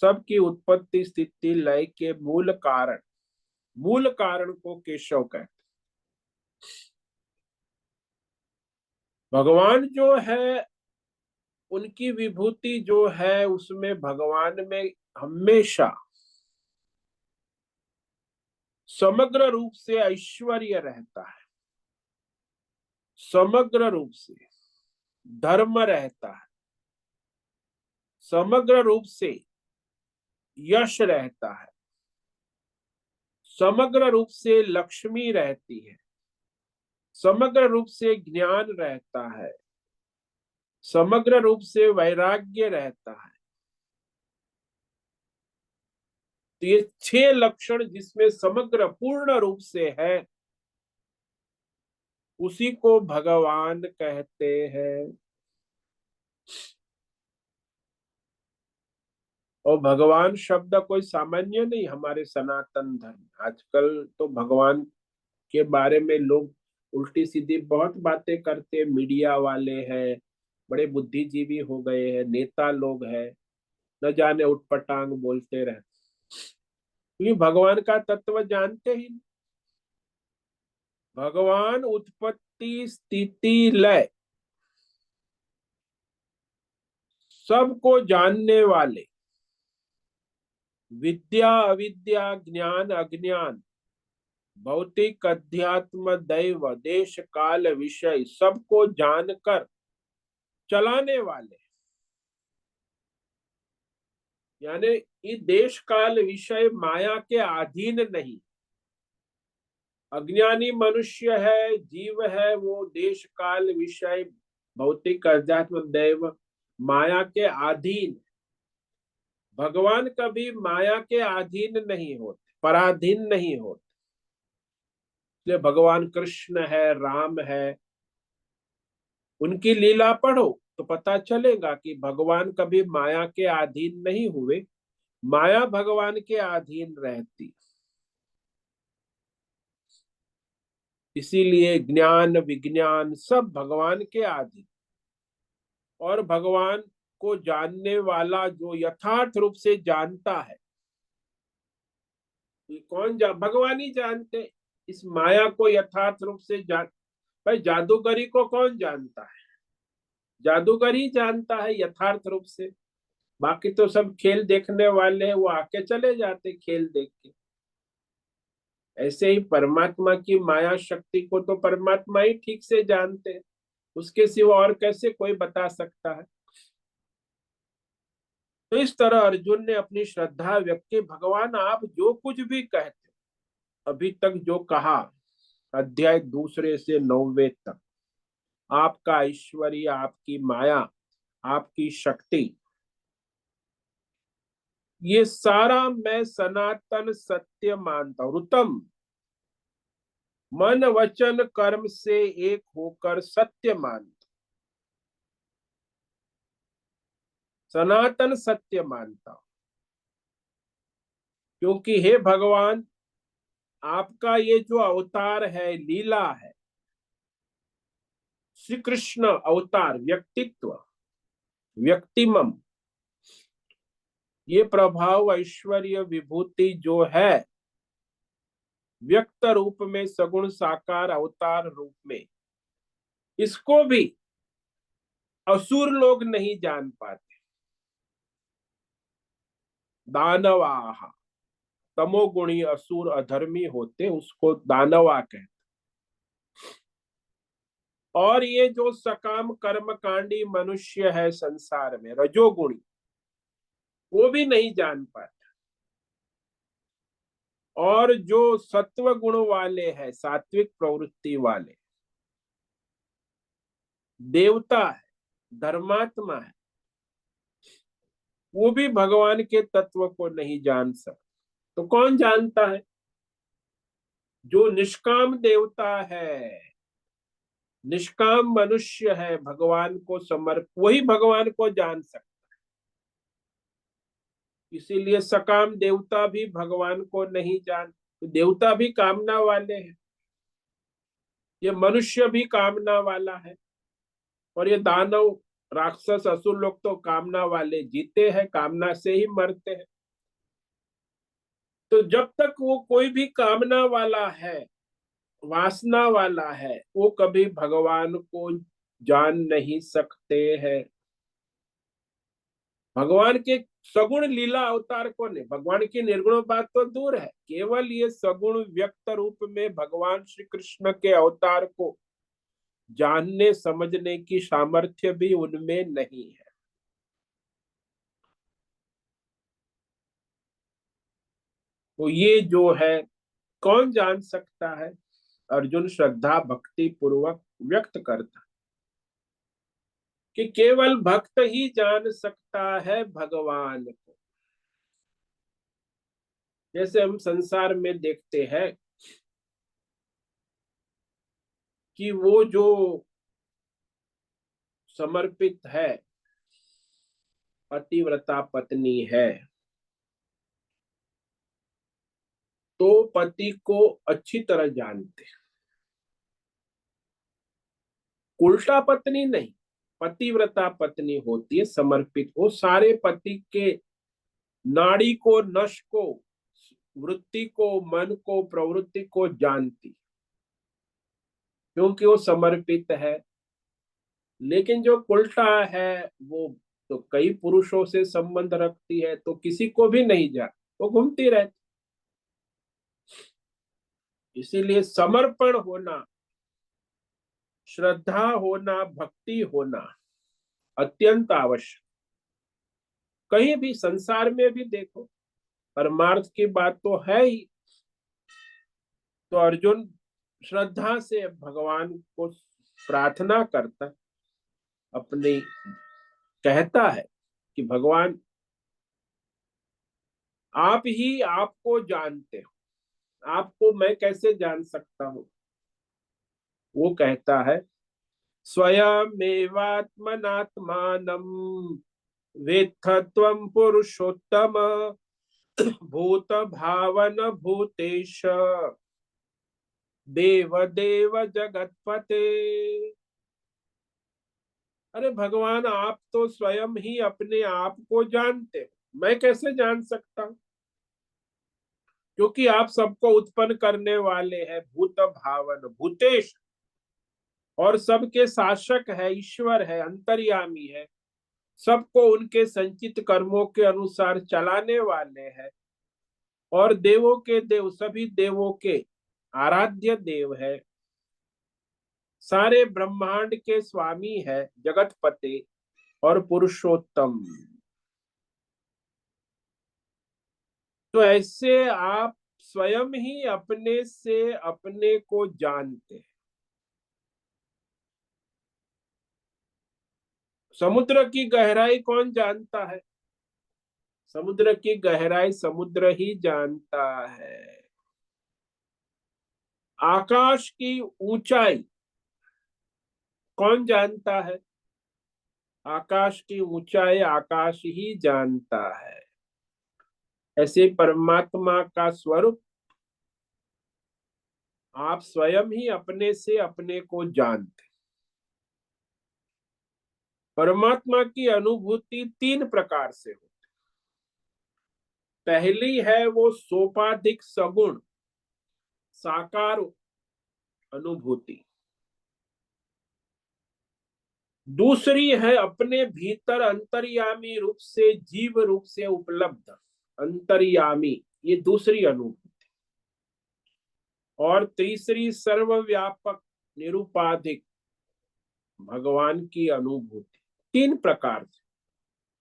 सबकी उत्पत्ति स्थिति लय के मूल कारण, मूल कारण को केशव कहते। भगवान जो है उनकी विभूति जो है उसमें भगवान में हमेशा समग्र रूप से ऐश्वर्य रहता है, समग्र रूप से धर्म रहता है, समग्र रूप से यश रहता है, समग्र रूप से लक्ष्मी रहती है, समग्र रूप से ज्ञान रहता है, समग्र रूप से वैराग्य रहता है। तो ये 6 लक्षण जिसमें समग्र पूर्ण रूप से है उसी को भगवान कहते हैं। और भगवान शब्द कोई सामान्य नहीं, हमारे सनातन धर्म, आजकल तो भगवान के बारे में लोग उल्टी सीधी बहुत बातें करते, मीडिया वाले हैं, बड़े बुद्धिजीवी हो गए हैं, नेता लोग हैं, न जाने उटपटांग बोलते रहते, क्योंकि भगवान का तत्व जानते ही नहीं। भगवान उत्पत्ति स्थिति लय सबको जानने वाले, विद्या अविद्या ज्ञान अज्ञान भौतिक अध्यात्म दैव देश काल विषय सबको जानकर चलाने वाले, यानी ये देश काल विषय माया के अधीन नहीं। अज्ञानी मनुष्य है, जीव है, वो देश काल विषय भौतिक अध्यात्म दैव माया के अधीन। भगवान कभी माया के अधीन नहीं होते, पराधीन नहीं होते। इसलिए भगवान कृष्ण है, राम है, उनकी लीला पढ़ो तो पता चलेगा कि भगवान कभी माया के अधीन नहीं हुए, माया भगवान के अधीन रहती। इसीलिए ज्ञान विज्ञान सब भगवान के अधीन। और भगवान को जानने वाला जो यथार्थ रूप से जानता है, कौन भगवान ही जानते। इस माया को यथार्थ रूप से जान, भाई जादूगरी को कौन जानता है? जादूगर ही जानता है यथार्थ रूप से, बाकी तो सब खेल देखने वाले हैं, वो आके चले जाते खेल देख के। ऐसे ही परमात्मा की माया शक्ति को तो परमात्मा ही ठीक से जानते हैं, उसके सिवा और कैसे कोई बता सकता है। तो इस तरह अर्जुन ने अपनी श्रद्धा व्यक्त की, भगवान आप जो कुछ भी कहते अभी तक जो कहा अध्याय 2 से 9 तक, आपका ऐश्वर्य, आपकी माया, आपकी शक्ति, ये सारा मैं सनातन सत्य मानता हूं। ऋतम मन वचन कर्म से एक होकर सत्य मानता, सनातन सत्य मानता हूं। क्योंकि हे भगवान, आपका ये जो अवतार है, लीला है, श्री कृष्ण अवतार, व्यक्तित्व, व्यक्तिमम, ये प्रभाव, ऐश्वर्य, विभूति जो है व्यक्त रूप में, सगुण साकार अवतार रूप में, इसको भी असुर लोग नहीं जान पाते। दानवाहा, तमोगुणी असुर अधर्मी होते, उसको दानवा कहते। और ये जो सकाम कर्मकांडी मनुष्य है संसार में, रजोगुणी, वो भी नहीं जान पाते। और जो सत्व गुण वाले हैं, सात्विक प्रवृत्ति वाले, देवता है, धर्मात्मा है, वो भी भगवान के तत्व को नहीं जान सकते। तो कौन जानता है? जो निष्काम देवता है, निष्काम मनुष्य है, भगवान को वही भगवान को जान सकता। इसीलिए सकाम देवता भी भगवान को नहीं जान, तो देवता भी कामना वाले हैं, ये मनुष्य भी कामना वाला है, और ये दानव राक्षस असुर लोग तो कामना वाले जीते हैं, कामना से ही मरते हैं। तो जब तक वो कोई भी कामना वाला है, वासना वाला है, वो कभी भगवान को जान नहीं सकते हैं। भगवान के सगुण लीला अवतार को नहीं, भगवान की निर्गुण बात तो दूर है, केवल ये सगुण व्यक्त रूप में भगवान श्री कृष्ण के अवतार को जानने समझने की सामर्थ्य भी उनमें नहीं है। तो ये जो है कौन जान सकता है? अर्जुन श्रद्धा भक्ति पूर्वक व्यक्त करता कि केवल भक्त ही जान सकता है भगवान को। जैसे हम संसार में देखते हैं कि वो जो समर्पित है, पतिव्रता पत्नी है, तो पति को अच्छी तरह जानते, उल्टा पत्नी नहीं, पतिव्रता पत्नी होती है समर्पित, वो सारे पति के नाड़ी को, नश को, वृत्ति को, मन को, प्रवृत्ति को जानती, क्योंकि वो समर्पित है। लेकिन जो उल्टा है, वो तो कई पुरुषों से संबंध रखती है, तो किसी को भी नहीं जान, वो घूमती रहती। इसीलिए समर्पण होना, श्रद्धा होना, भक्ति होना अत्यंत आवश्यक। कहीं भी संसार में भी देखो, परमार्थ की बात तो है ही। तो अर्जुन श्रद्धा से भगवान को प्रार्थना करता, अपनी कहता है कि भगवान आप ही आपको जानते हो, आपको मैं कैसे जान सकता हूं? वो कहता है स्वयमेवात्मनात्मानं वेत्थ त्वं पुरुषोत्तम भूत भावन भूतेश देव देव जगतपते। अरे भगवान, आप तो स्वयं ही अपने आप को जानते हो, मैं कैसे जान सकता हूं? क्योंकि आप सबको उत्पन्न करने वाले हैं, भूत भावन भूतेश, और सबके शासक है, ईश्वर है, अंतर्यामी है, सबको उनके संचित कर्मों के अनुसार चलाने वाले हैं, और देवों के देव, सभी देवों के आराध्य देव है, सारे ब्रह्मांड के स्वामी है, जगतपते और पुरुषोत्तम। तो ऐसे आप स्वयं ही अपने से अपने को जानते हैं। समुद्र की गहराई कौन जानता है? समुद्र की गहराई समुद्र ही जानता है। आकाश की ऊंचाई कौन जानता है? आकाश की ऊंचाई आकाश ही जानता है। ऐसे परमात्मा का स्वरूप आप स्वयं ही अपने से अपने को जानते। परमात्मा की अनुभूति तीन प्रकार से होती। पहली है वो सोपाधिक सगुण साकार अनुभूति। दूसरी है अपने भीतर अंतर्यामी रूप से जीव रूप से उपलब्ध अंतर्यामी, ये दूसरी अनुभूति। और तीसरी सर्वव्यापक निरुपाधिक भगवान की अनुभूति। तीन प्रकार से,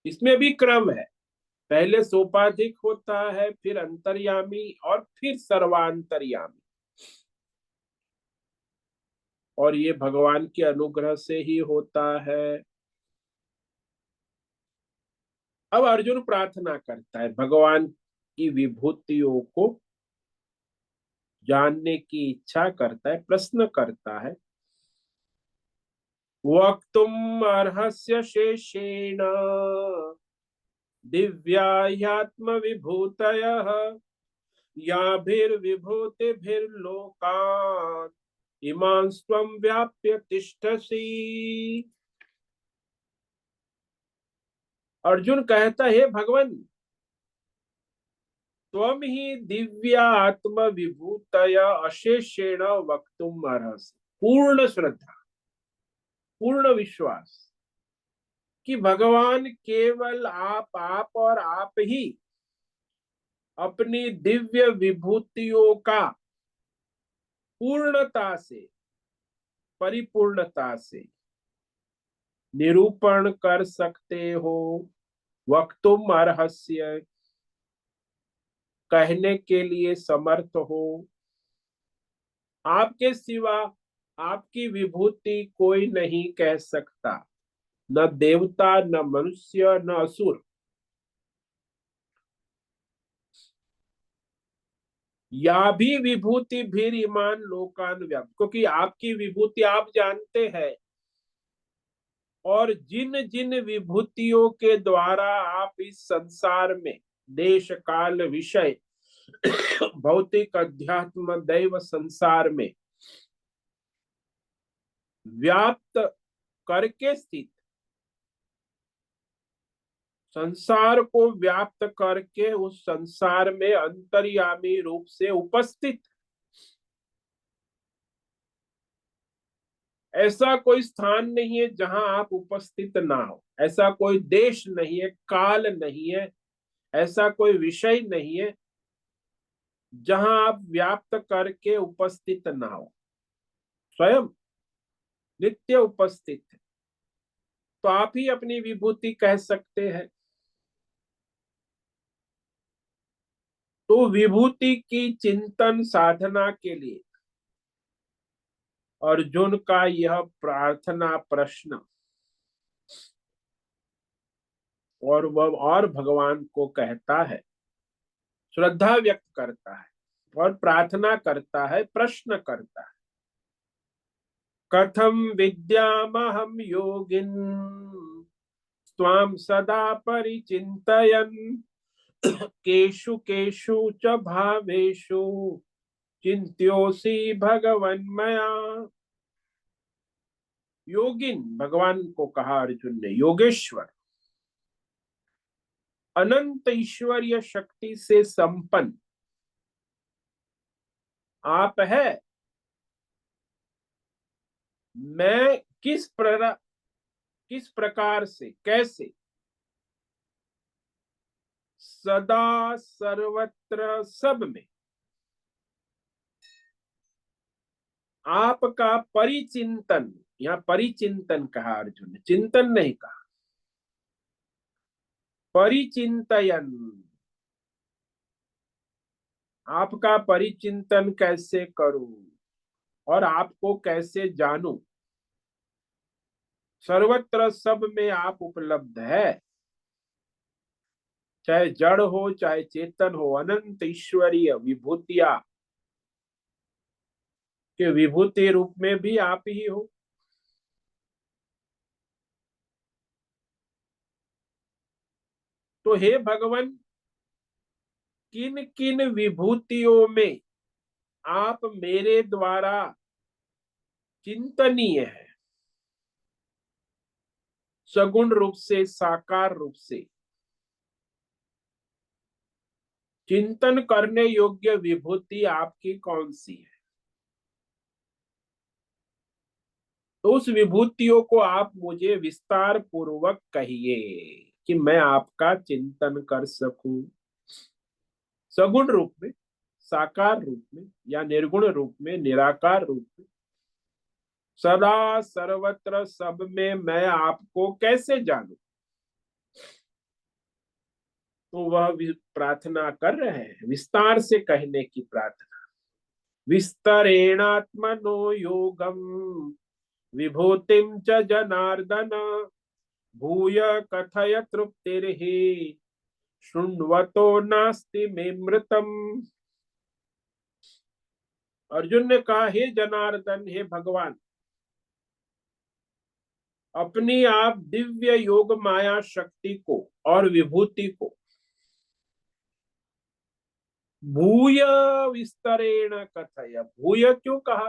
इसमें भी क्रम है। पहले सोपाधिक होता है, फिर अंतर्यामी और फिर सर्वांतर्यामी। और ये भगवान के अनुग्रह से ही होता है। अब अर्जुन प्रार्थना करता है, भगवान की विभूतियों को जानने की इच्छा करता है, प्रश्न करता है। वक्तुम अर्हस्य शेषेण दिव्याह्यात्म विभूतयः याभिर्विभूतिभिर्लोकान् इमां स्वं व्याप्य तिष्ठसि। अर्जुन कहता है, भगवान त्वं ही दिव्यात्म विभूतय अशेषेण वक्तुम अर्हसि। पूर्ण श्रद्धा, पूर्ण विश्वास कि भगवान केवल आप और आप ही अपनी दिव्य विभूतियों का पूर्णता से, परिपूर्णता से निरूपण कर सकते हो। वक्तुम अर्हस्य, कहने के लिए समर्थ हो। आपके सिवा आपकी विभूति कोई नहीं कह सकता, न देवता, न मनुष्य, न असुर। या भी विभूति भी ईमान लोकान व्याप्त, क्योंकि आपकी विभूति आप जानते हैं। और जिन जिन विभूतियों के द्वारा आप इस संसार में देश काल विषय भौतिक अध्यात्म दैव संसार में व्याप्त करके स्थित, संसार को व्याप्त करके उस संसार में अंतर्यामी रूप से उपस्थित, ऐसा कोई स्थान नहीं है जहां आप उपस्थित ना हो। ऐसा कोई देश नहीं है, काल नहीं है, ऐसा कोई विषय नहीं है जहां आप व्याप्त करके उपस्थित ना हो। स्वयं नित्य उपस्थित है। तो आप ही अपनी विभूति कह सकते हैं। तो विभूति की चिंतन साधना के लिए अर्जुन का यह प्रार्थना प्रश्न, और वह और भगवान को कहता है, श्रद्धा व्यक्त करता है और प्रार्थना करता है, प्रश्न करता है। कथम विद्यामहम योगिन त्वां सदा परिचिन्तयन् केषु केषु च भावेषु चिंत्योऽसि भगवन्मया। योगिन, भगवान को कहा अर्जुन ने, योगेश्वर, अनंत ईश्वरीय शक्ति से संपन्न आप है। मैं किस प्रकार से, कैसे सदा सर्वत्र सब में आपका परिचिंतन, यहाँ परिचिंतन कहा अर्जुन ने, चिंतन नहीं कहा, परिचिंतयन, आपका परिचिंतन कैसे करूं और आपको कैसे जानूं। सर्वत्र सब में आप उपलब्ध है, चाहे जड़ हो चाहे चेतन हो। अनंत ईश्वरीय विभूतियां के विभूति रूप में भी आप ही हो। तो हे भगवान, किन किन विभूतियों में आप मेरे द्वारा चिंतनीय है, सगुण रूप से, साकार रूप से चिंतन करने योग्य विभूति आपकी कौन सी है? तो उस विभूतियों को आप मुझे विस्तार पूर्वक कहिए कि मैं आपका चिंतन कर सकूं। सगुण रूप में, साकार रूप में, या निर्गुण रूप में, निराकार रूप में, सदा सर्वत्र सब में मैं आपको कैसे जानूं? तो वह प्रार्थना कर रहे हैं, विस्तार से कहने की प्रार्थना। विस्तरेणात्मनो योगम विभूतिम च जनार्दन भूय कथय तृप्तिर्हि शृण्वतो नास्ति मे मृतम। अर्जुन ने कहा, हे जनार्दन, हे भगवान, अपनी आप दिव्य योग माया शक्ति को और विभूति को भूय विस्तरेण कथय। भूय क्यों कहा?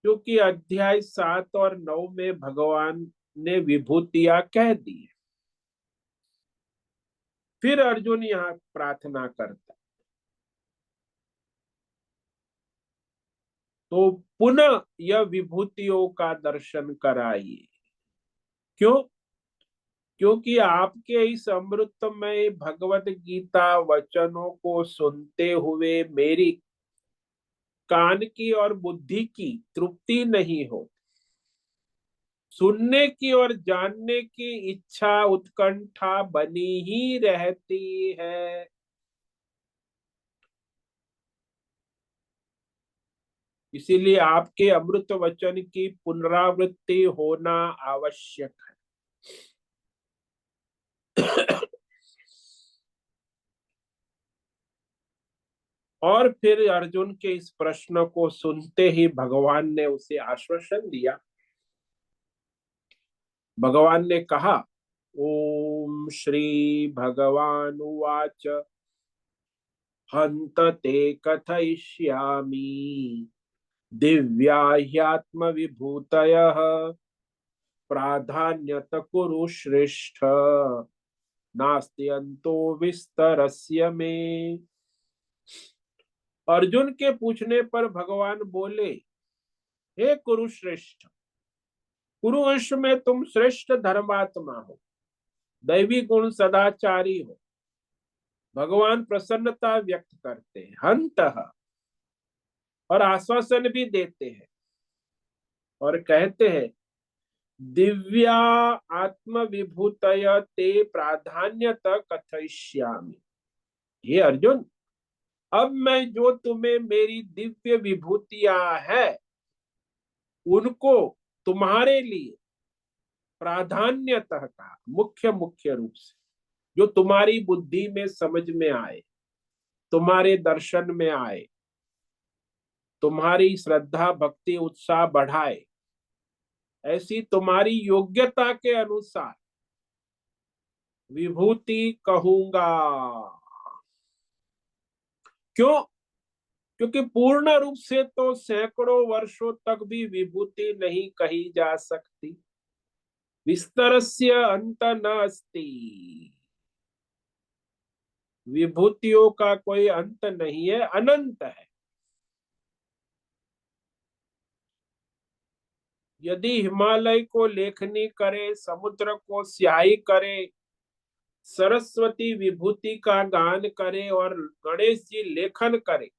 क्योंकि अध्याय 7 और 9 में भगवान ने विभूतियां कह दी। फिर अर्जुन यहाँ प्रार्थना करता, तो पुनः यह विभूतियों का दर्शन कराइए। क्यों? क्योंकि आपके इस अमृतमय भगवत गीता वचनों को सुनते हुए मेरी कान की और बुद्धि की तृप्ति नहीं हो। सुनने की और जानने की इच्छा, उत्कंठा बनी ही रहती है। इसीलिए आपके अमृत वचन की पुनरावृत्ति होना आवश्यक है। और फिर अर्जुन के इस प्रश्न को सुनते ही भगवान ने उसे आश्वासन दिया। भगवान ने कहा, ओम श्री भगवान उवाच हन्त ते कथयिष्यामि दिव्या ह्यात्म विभूतयः प्राधान्यत कुरु श्रेष्ठ नास्ति अंतो विस्तरस्य में। अर्जुन के पूछने पर भगवान बोले, हे कुरुश्रेष्ठ, कुरुवंश में तुम श्रेष्ठ धर्मात्मा हो, दैवी गुण सदाचारी हो। भगवान प्रसन्नता व्यक्त करते हैं, हंतः, और आश्वासन भी देते हैं और कहते हैं, दिव्या आत्म विभूतय ते प्राधान्यत कथयिष्यामि। हे अर्जुन, अब मैं जो तुम्हें मेरी दिव्य विभूतियां है उनको तुम्हारे लिए प्राधान्यतः कहा, मुख्य रूप से, जो तुम्हारी बुद्धि में समझ में आए, तुम्हारे दर्शन में आए, तुम्हारी श्रद्धा भक्ति उत्साह बढ़ाए, ऐसी तुम्हारी योग्यता के अनुसार विभूति कहूंगा। क्यों? क्योंकि पूर्ण रूप से तो सैकड़ों वर्षों तक भी विभूति नहीं कही जा सकती। विस्तरस्य अंत न अस्ति। विभूतियों का कोई अंत नहीं है, अनंत है। यदि हिमालय को लेखनी करे, समुद्र को स्याही करे, सरस्वती विभूति का गान करे और गणेश जी लेखन करे,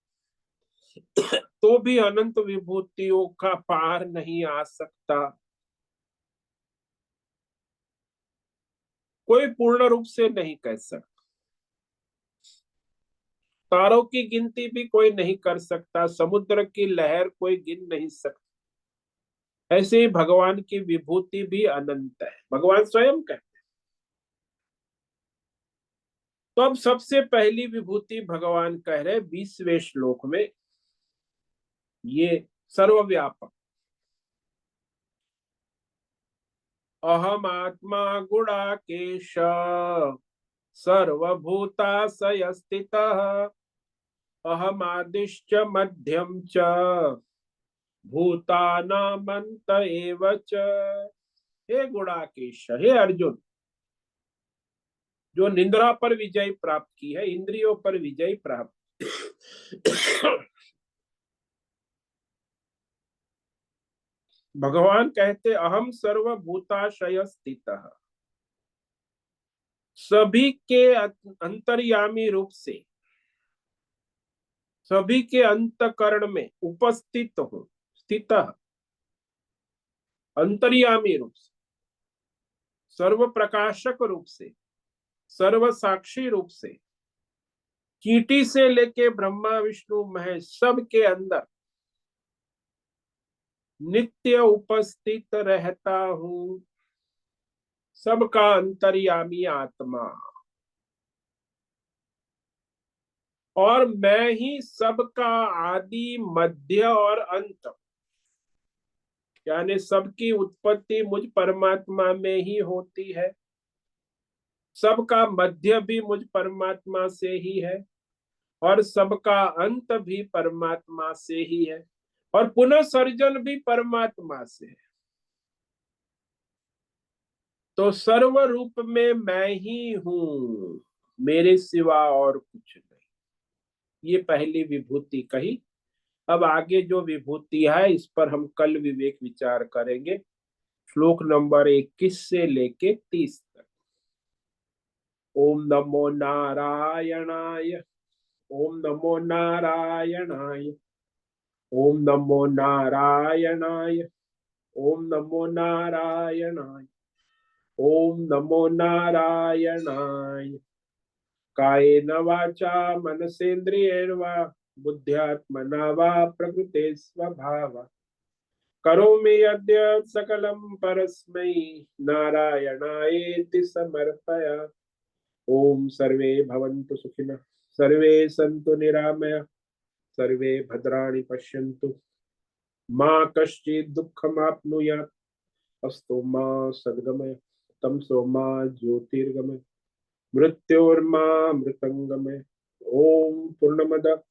तो भी अनंत विभूतियों का पार नहीं आ सकता। कोई पूर्ण रूप से नहीं कह सकता। तारों की गिनती भी कोई नहीं कर सकता, समुद्र की लहर कोई गिन नहीं सकता। ऐसे ही भगवान की विभूति भी अनंत है, भगवान स्वयं कहते। तो अब सबसे पहली विभूति भगवान कह रहे 20वें श्लोक में, ये सर्वव्यापक। अहम आत्मा गुणाकेश सर्वभूताशय स्थितः अहमादिश्च मध्यम च भूतानामंत एव च। हे गुणाकेश, हे अर्जुन, जो निंद्रा पर विजय प्राप्त की है, इंद्रियों पर विजय प्राप्त भगवान कहते अहम सर्वभूताशय स्थितः, सभी के अंतर्यामी रूप से, सभी के अंतकरण में उपस्थित हूं। स्थित, अंतर्यामी रूप से, सर्व प्रकाशक रूप से, सर्व साक्षी रूप से, चींटी से लेके ब्रह्मा विष्णु महेश सब के अंदर नित्य उपस्थित रहता हूं। सबका अंतर्यामी आत्मा, और मैं ही सबका आदि मध्य और अंत, यानी सबकी उत्पत्ति मुझ परमात्मा में ही होती है, सबका मध्य भी मुझ परमात्मा से ही है, और सबका अंत भी परमात्मा से ही है, और पुनः सर्जन भी परमात्मा से है। तो सर्व रूप में मैं ही हूं, मेरे सिवा और कुछ नहीं। ये पहली विभूति कही। अब आगे जो विभूति है इस पर हम कल विवेक विचार करेंगे, श्लोक नंबर 21 से लेके 30 तक। ओम नमो नारायणाय, ओम नमो नारायणाय, ओम नमो नारायणाय, ओम नमो नारायणाय, ओम नमो नारायणाय। कायेन वाचा मनसेन्द्रियेण वा बुद्ध्यात्मना वा प्रकृते स्वभावात् करोमि यद्यत् सकलं परस्मै नारायणायेति समर्पयामि। ओम सर्वे भवन्तु सुखिनः, सर्वे सन्तु निरामयाः, सर्वे भद्राणि पश्यन्तु, मा कश्चित् दुःखमाप्नुयात्, अस्तु मा सद्गमय, तमसो मा ज्योतिर्गमय, मृत्योर्मा मृतंगमय। ओम पूर्णमद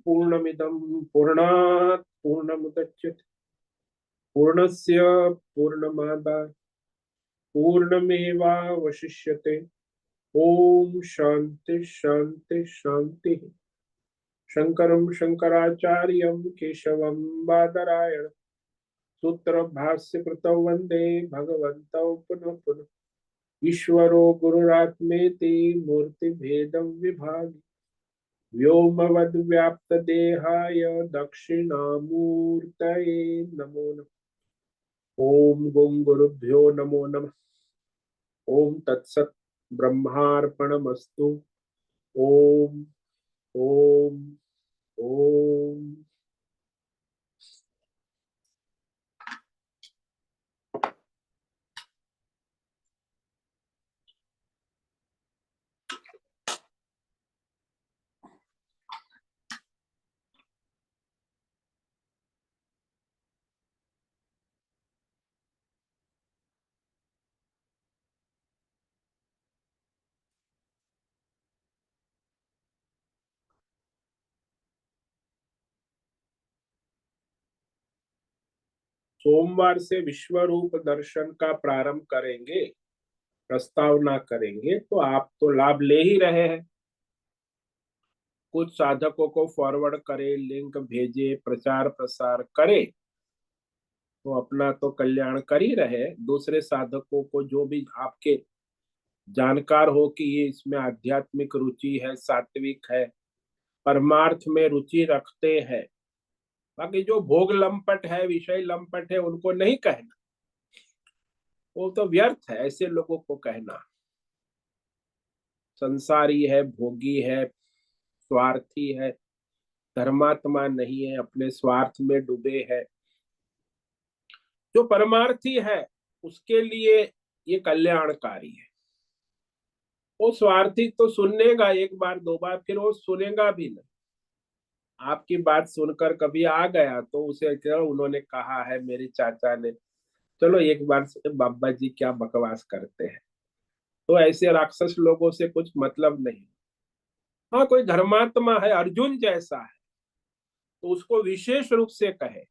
पूर्णमिदं पूर्णात् पूर्णमुदच्यते, पूर्णस्य पूर्णमादाय पूर्णमेवावशिष्यते। ओम शांति शांति शांति। शंकरं शंकराचार्यं केशवं बादरायण सूत्र भाष्य कृतौ वंदे भगवन्तौ पुनः पुनः। ईश्वरो गुरुरात्मेति मूर्ति भेदं विभागि व्योमवद् व्याप्त देहाय दक्षिणामूर्तये नमो नमः। ओम गुं गुरुभ्यो नमो नमः। ओम तत्सत् ब्रह्मार्पणमस्तु। ओम ओम ओम। सोमवार से विश्व रूप दर्शन का प्रारंभ करेंगे, प्रस्तावना करेंगे, तो आप तो लाभ ले ही रहे हैं। कुछ साधकों को फॉरवर्ड करे, लिंक भेजे, प्रचार प्रसार करे, तो अपना तो कल्याण कर ही रहे। दूसरे साधकों को जो भी आपके जानकार हो कि ये इसमें आध्यात्मिक रुचि है, सात्विक है, परमार्थ में रुचि रखते हैं, बाकी जो भोग लंपट है, विषय लंपट है, उनको नहीं कहना, वो तो व्यर्थ है ऐसे लोगों को कहना। संसारी है, भोगी है, स्वार्थी है, धर्मात्मा नहीं है, अपने स्वार्थ में डूबे है। जो परमार्थी है उसके लिए ये कल्याणकारी है। वो स्वार्थी तो सुनेगा एक बार दो बार, फिर वो सुनेगा भी नहीं। आपकी बात सुनकर कभी आ गया तो उसे चलो उन्होंने कहा है, मेरे चाचा ने, चलो एक बार से बाबा जी क्या बकवास करते हैं, तो ऐसे राक्षस लोगों से कुछ मतलब नहीं। हाँ, कोई धर्मात्मा है, अर्जुन जैसा है, तो उसको विशेष रूप से कहे,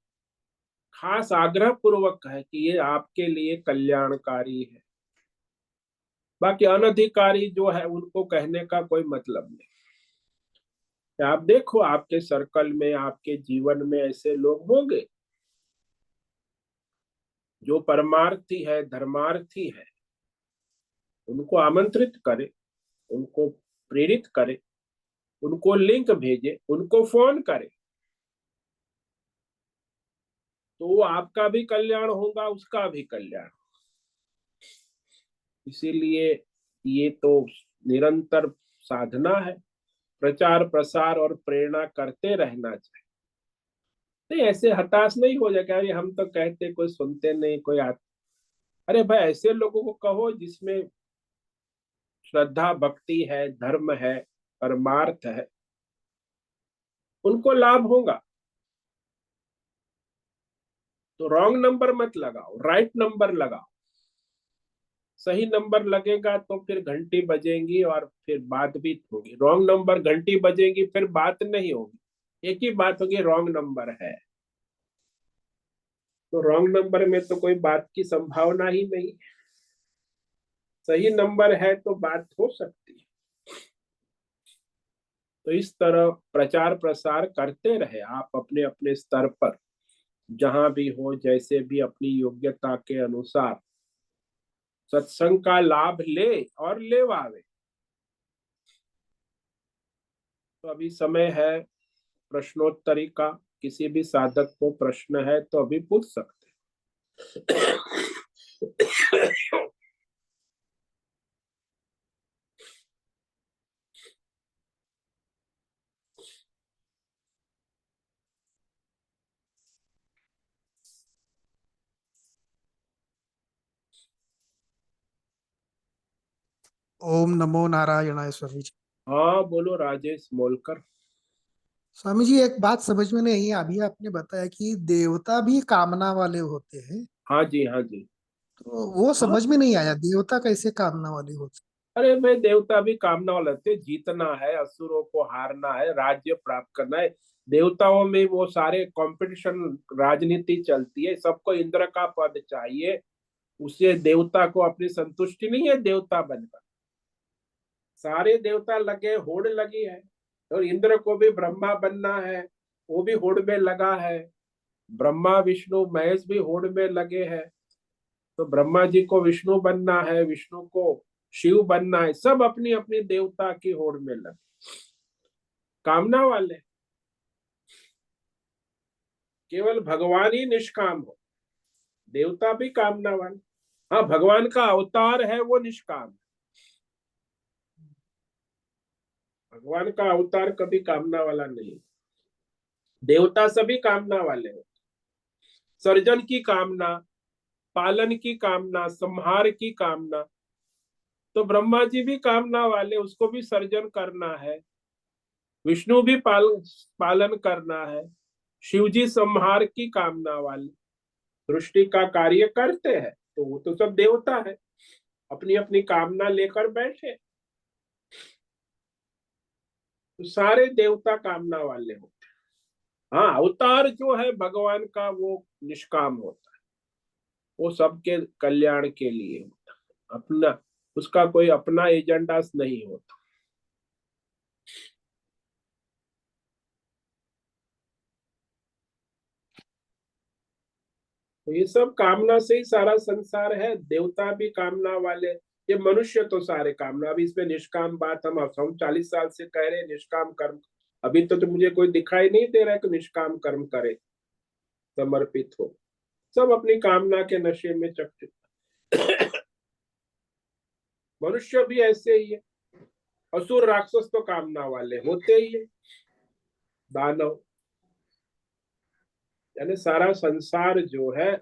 खास आग्रह पूर्वक है कि ये आपके लिए कल्याणकारी है। बाकी अनधिकारी जो है उनको कहने का कोई मतलब नहीं। आप देखो आपके सर्कल में, आपके जीवन में ऐसे लोग होंगे जो परमार्थी है, धर्मार्थी है। उनको आमंत्रित करें, उनको प्रेरित करें, उनको लिंक भेजे, उनको फोन करें, तो आपका भी कल्याण होगा, उसका भी कल्याण। इसीलिए ये तो निरंतर साधना है, प्रचार प्रसार और प्रेरणा करते रहना चाहिए। नहीं, ऐसे हताश नहीं हो जाएगा, अरे हम तो कहते कोई सुनते नहीं, कोई अरे भाई ऐसे लोगों को कहो जिसमें श्रद्धा भक्ति है, धर्म है, परमार्थ है, उनको लाभ होगा। तो रॉन्ग नंबर मत लगाओ, राइट नंबर लगाओ। सही नंबर लगेगा तो फिर घंटी बजेंगी और फिर बात भी होगी। रॉन्ग नंबर घंटी बजेगी फिर बात नहीं होगी, एक ही बात होगी, रॉन्ग नंबर है। तो रॉन्ग नंबर में तो कोई बात की संभावना ही नहीं। सही नंबर है तो बात हो सकती है। तो इस तरह प्रचार प्रसार करते रहे आप अपने अपने स्तर पर, जहां भी हो, जैसे भी अपनी योग्यता के अनुसार सत्संग का लाभ ले और लेवावे। तो अभी समय है प्रश्नोत्तरी का। किसी भी साधक को प्रश्न है तो अभी पूछ सकते हैं। ओम नमो नारायणाय स्वामी जी। हाँ बोलो राजेश मोलकर। स्वामी जी, एक बात समझ में नहीं आई। अभी आपने बताया कि देवता भी कामना वाले होते हैं, हाँ जी, हाँ जी। तो वो हाँ, समझ में नहीं आया, देवता कैसे कामना वाले होते अरे भाई देवता भी कामना वाले थे, जीतना है, असुरों को हारना है, राज्य प्राप्त करना है। देवताओं में वो सारे कंपटीशन, राजनीति चलती है, सबको इंद्र का पद चाहिए। उसे देवता को अपनी संतुष्टि नहीं है देवता बनकर। सारे देवता लगे, होड़ लगी है। और इंद्र को भी ब्रह्मा बनना है, वो भी होड़ में लगा है। ब्रह्मा विष्णु महेश भी होड़ में लगे हैं। तो ब्रह्मा जी को विष्णु बनना है, विष्णु को शिव बनना है, सब अपनी अपनी देवता की होड़ में लगे, कामना वाले। केवल भगवान ही निष्काम हो, देवता भी कामना वाले। हाँ, भगवान का अवतार है वो निष्काम है। भगवान का अवतार कभी कामना वाला नहीं। देवता सभी कामना वाले हो, सर्जन की कामना, पालन की कामना, संहार की कामना। तो ब्रह्मा जी भी कामना वाले, उसको भी सर्जन करना है। विष्णु भी पालन करना है। शिव जी संहार की कामना वाले, सृष्टि का कार्य करते हैं। तो वो तो सब देवता है, अपनी अपनी कामना लेकर बैठे। तो सारे देवता कामना वाले होते हैं। हाँ, अवतार जो है भगवान का वो निष्काम होता है, वो सबके कल्याण के लिए होता है। अपना, उसका कोई अपना एजेंडा नहीं होता। तो ये सब कामना से ही सारा संसार है। देवता भी कामना वाले, ये मनुष्य तो सारे कामना। अभी इसमें निष्काम बात हम 40 साल से कह रहे हैं निष्काम कर्म। अभी तो मुझे कोई दिखाई नहीं दे रहा है कि निष्काम कर्म करे, समर्पित हो। सब अपनी कामना के नशे में चक्र। मनुष्य भी ऐसे ही है। असुर राक्षस तो कामना वाले होते ही है, दानव। यानी सारा संसार जो है,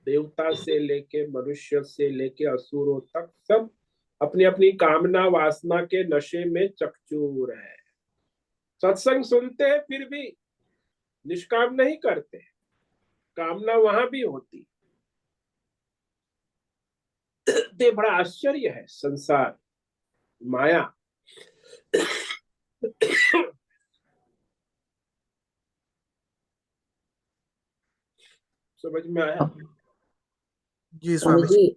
देवता से लेके मनुष्य से लेके असुरों तक, सब अपनी अपनी कामना वासना के नशे में चकचूर है। सत्संग सुनते हैं फिर भी निष्काम नहीं करते, कामना वहां भी होती। ये बड़ा आश्चर्य है संसार, माया। समझ में आया? जी स्वामी स्वामी जी। जी।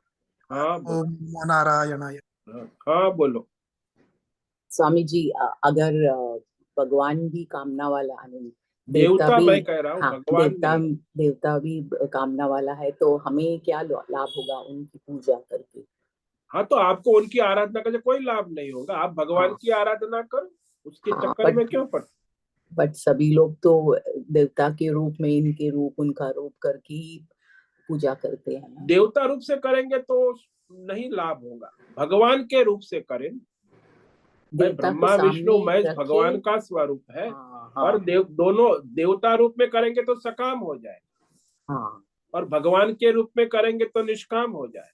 हाँ बोलो। ओम नारायणाय। हाँ बोलो। स्वामी जी, अगर भगवान भी कामना वाला, आई मीन देवता देवता भी, मैं कह रहा हूँ, हाँ भगवान देवता, नहीं। देवता भी कामना वाला है, तो हमें क्या लाभ होगा उनकी पूजा करके? हाँ तो आपको उनकी आराधना करके कोई लाभ नहीं होगा, आप भगवान हाँ की आराधना करो, उसके हाँ, चक्कर में क्यों पड़। बट सभी लोग तो देवता के रूप में, इनके रूप, उनका रूप करके ही पूजा करते हैं ना। देवता रूप से करेंगे तो नहीं लाभ होगा, भगवान के रूप से करें। भाई देवता को ब्रह्मा विष्णु सामने महेश रखे। भगवान का स्वरूप है। हाँ और हाँ दोनों देवता रूप में करेंगे तो सकाम हो जाए, हाँ। और भगवान के रूप में करेंगे तो निष्काम हो जाए।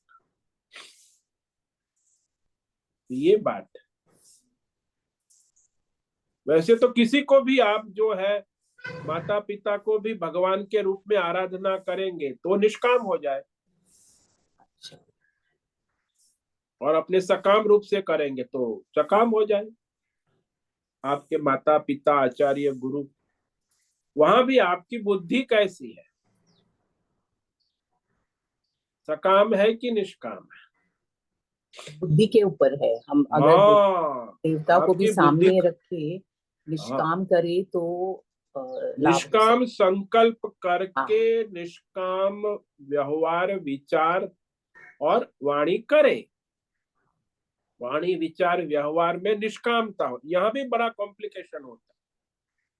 ये बात है। वैसे तो किसी को भी आप जो है, माता पिता को भी भगवान के रूप में आराधना करेंगे तो निष्काम हो जाए, अच्छा। और अपने सकाम रूप से करेंगे तो सकाम हो जाए। आपके माता पिता, आचार्य, गुरु, वहां भी आपकी बुद्धि कैसी है, सकाम है कि निष्काम है? बुद्धि के ऊपर है। हम अगर हाँ, देवता को भी आपकी बुद्धि। सामने रखे, हाँ, निष्काम करे तो लाभ हो निष्काम सकता। संकल्प करके हाँ निष्काम व्यवहार विचार और वाणी करे। वाणी विचार व्यवहार में निष्कामता हो, यहाँ भी बड़ा कॉम्प्लिकेशन होता है।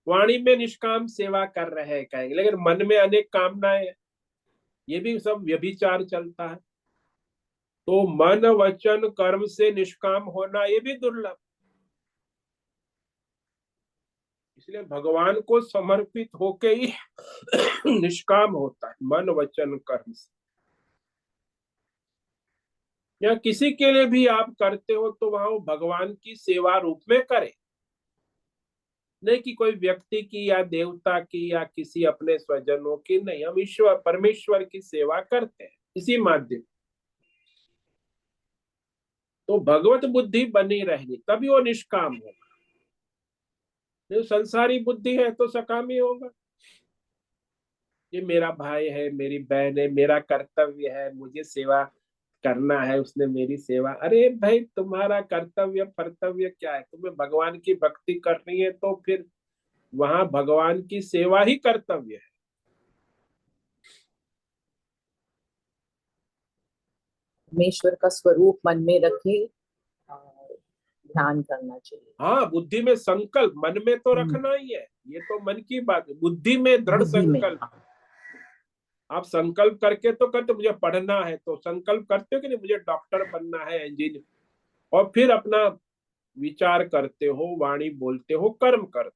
वाणी में निष्काम सेवा कर रहे हैं कहेंगे, लेकिन मन में अनेक कामनाएं हैं, ये भी सब व्यभिचार चलता है। तो मन वचन कर्म से निष्काम होना ये भी दुर्लभ। इसलिए भगवान को समर्पित होके ही निष्काम होता है, मन वचन कर्म से। या किसी के लिए भी आप करते हो तो वहां वो भगवान की सेवा रूप में करे, नहीं कि कोई व्यक्ति की या देवता की या किसी अपने स्वजनों की नहीं। हम ईश्वर परमेश्वर की सेवा करते हैं इसी माध्यम। तो भगवत बुद्धि बनी रहेगी तभी वो निष्काम होगा। नहीं संसारी बुद्धि है तो सकामी होगा। ये मेरा भाई है, मेरी बहन है, मेरा कर्तव्य है, मुझे सेवा करना है, उसने मेरी सेवा। अरे भाई तुम्हारा कर्तव्य कर्तव्य क्या है? तुम्हें भगवान की भक्ति करनी है तो फिर वहां भगवान की सेवा ही कर्तव्य है। परमेश्वर का स्वरूप मन में रखे, ध्यान करना चाहिए। हाँ, बुद्धि में संकल्प, मन में तो हम्म, रखना ही है, ये तो मन की बात है। बुद्धि में दृढ़ बुद्धि में। संकल्प। आप संकल्प करके तो करते, मुझे पढ़ना है तो संकल्प करते हो कि नहीं, मुझे डॉक्टर बनना है, इंजीनियर, और फिर अपना विचार करते हो, वाणी बोलते हो, कर्म करते हो।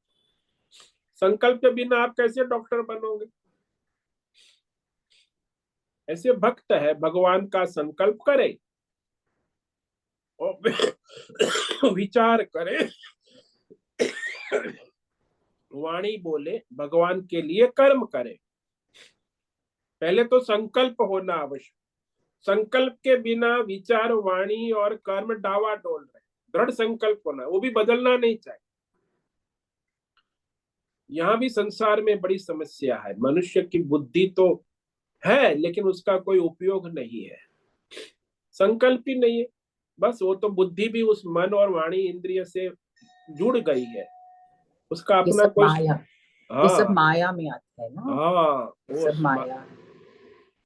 संकल्प के बिना आप कैसे डॉक्टर बनोगे? ऐसे भक्त है, भगवान का संकल्प करे और विचार करे, वाणी बोले, भगवान के लिए कर्म करे। पहले तो संकल्प होना आवश्यक। संकल्प के बिना विचार, वाणी और कर्म डावाडोल रहे। दृढ़ संकल्प होना, वो भी बदलना नहीं चाहिए। यहाँ भी संसार में बड़ी समस्या है। मनुष्य की बुद्धि तो है लेकिन उसका कोई उपयोग नहीं है, संकल्प ही नहीं है। बस वो तो बुद्धि भी उस मन और वाणी इंद्रिय से जुड़ गई है, उसका ये अपना सब कोई। माया, ये सब हाँ माया में आता है ना। हाँ, ये वो सब माया जो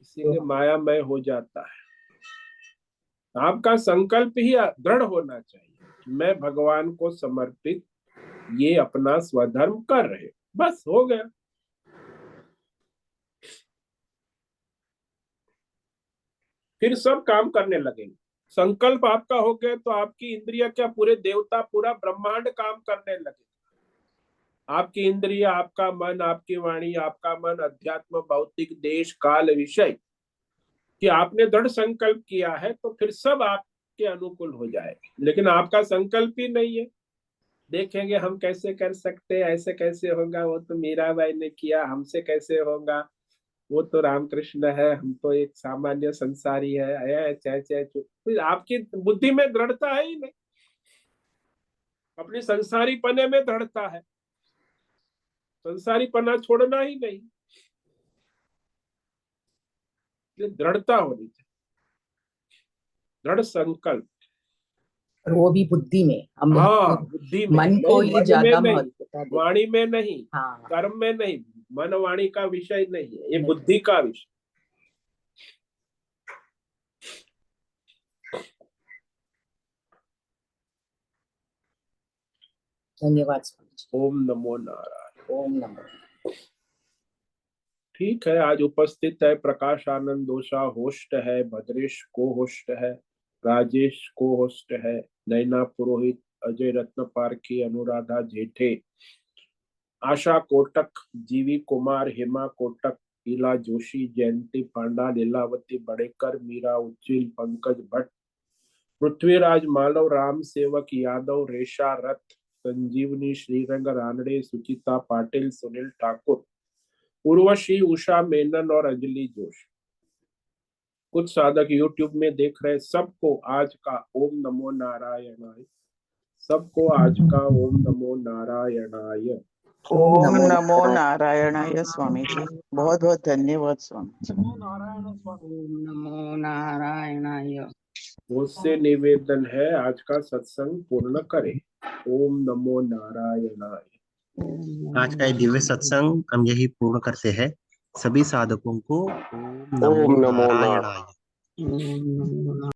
इसीलिए मायामय हो जाता है। आपका संकल्प ही दृढ़ होना चाहिए कि मैं भगवान को समर्पित ये अपना स्वधर्म कर रहे, बस हो गया। फिर सब काम करने लगेंगे। संकल्प आपका हो गया तो आपकी इंद्रिया क्या, पूरे देवता, पूरा ब्रह्मांड काम करने लगे। आपकी इंद्रिया, आपका मन, आपकी वाणी, आपका मन, अध्यात्म, भौतिक, देश, काल, विषय कि आपने दृढ़ संकल्प किया है तो फिर सब आपके अनुकूल हो जाएगा। लेकिन आपका संकल्प ही नहीं है, देखेंगे हम कैसे कर सकते, ऐसे कैसे होगा, वो तो मीराबाई ने किया, हमसे कैसे होगा, वो तो रामकृष्ण है, हम तो एक सामान्य संसारी है, चाहे चाहे फिर आपकी बुद्धि में दृढ़ता है ही नहीं, अपनी संसारी पने में दृढ़ता है, संसारी पना छोड़ना ही नहीं। ये दृढ़ता होनी चाहिए, दृढ़ संकल्प। और वो भी बुद्धि में, हम हाँ, बुद्धि में, मन को नहीं, ही मन ज्यादा में नहीं, महत्वता देते वाणी में नहीं, हैं। हाँ, कर्म में नहीं, मन वाणी का विषय नहीं है, ये बुद्धि का विषय। धन्यवाद स्वामी जी। ओम नमो नारायण। ओम नमो। ठीक है, आज उपस्थित है प्रकाश आनंद दोषा, होस्ट है भद्रेश, को होस्ट है राजेश, को होस्ट है नैना पुरोहित, अजय रत्न पारखी, अनुराधा जेठे, आशा कोटक, जीवी कुमार, हेमा कोटक, ईला जोशी, जयंती पांडा, लीलावती बड़ेकर, मीरा उच्चिल, पंकज भट्ट, पृथ्वीराज मालव, राम सेवक यादव, रेशा रथ, संजीवनी, श्रीरंग रानड़े, सुचिता पाटिल, सुनील ठाकुर, उर्वशी, उषा मेनन और अंजलि जोशी। कुछ साधक YouTube में देख रहे, सबको आज का ओम नमो नारायणाय, सबको आज का ओम नमो नारायणाय। ओम नमो नारायणाय स्वामी जी, बहुत बहुत धन्यवाद स्वामी जी। ओम नमो नारायणाय। मुझसे निवेदन है आज का सत्संग पूर्ण करें। ओम नमो नारायणाय। आज का ये दिव्य सत्संग हम यही पूर्ण करते हैं। सभी साधकों को ओम नमो ओम नमो नारायणाय। ओम नमो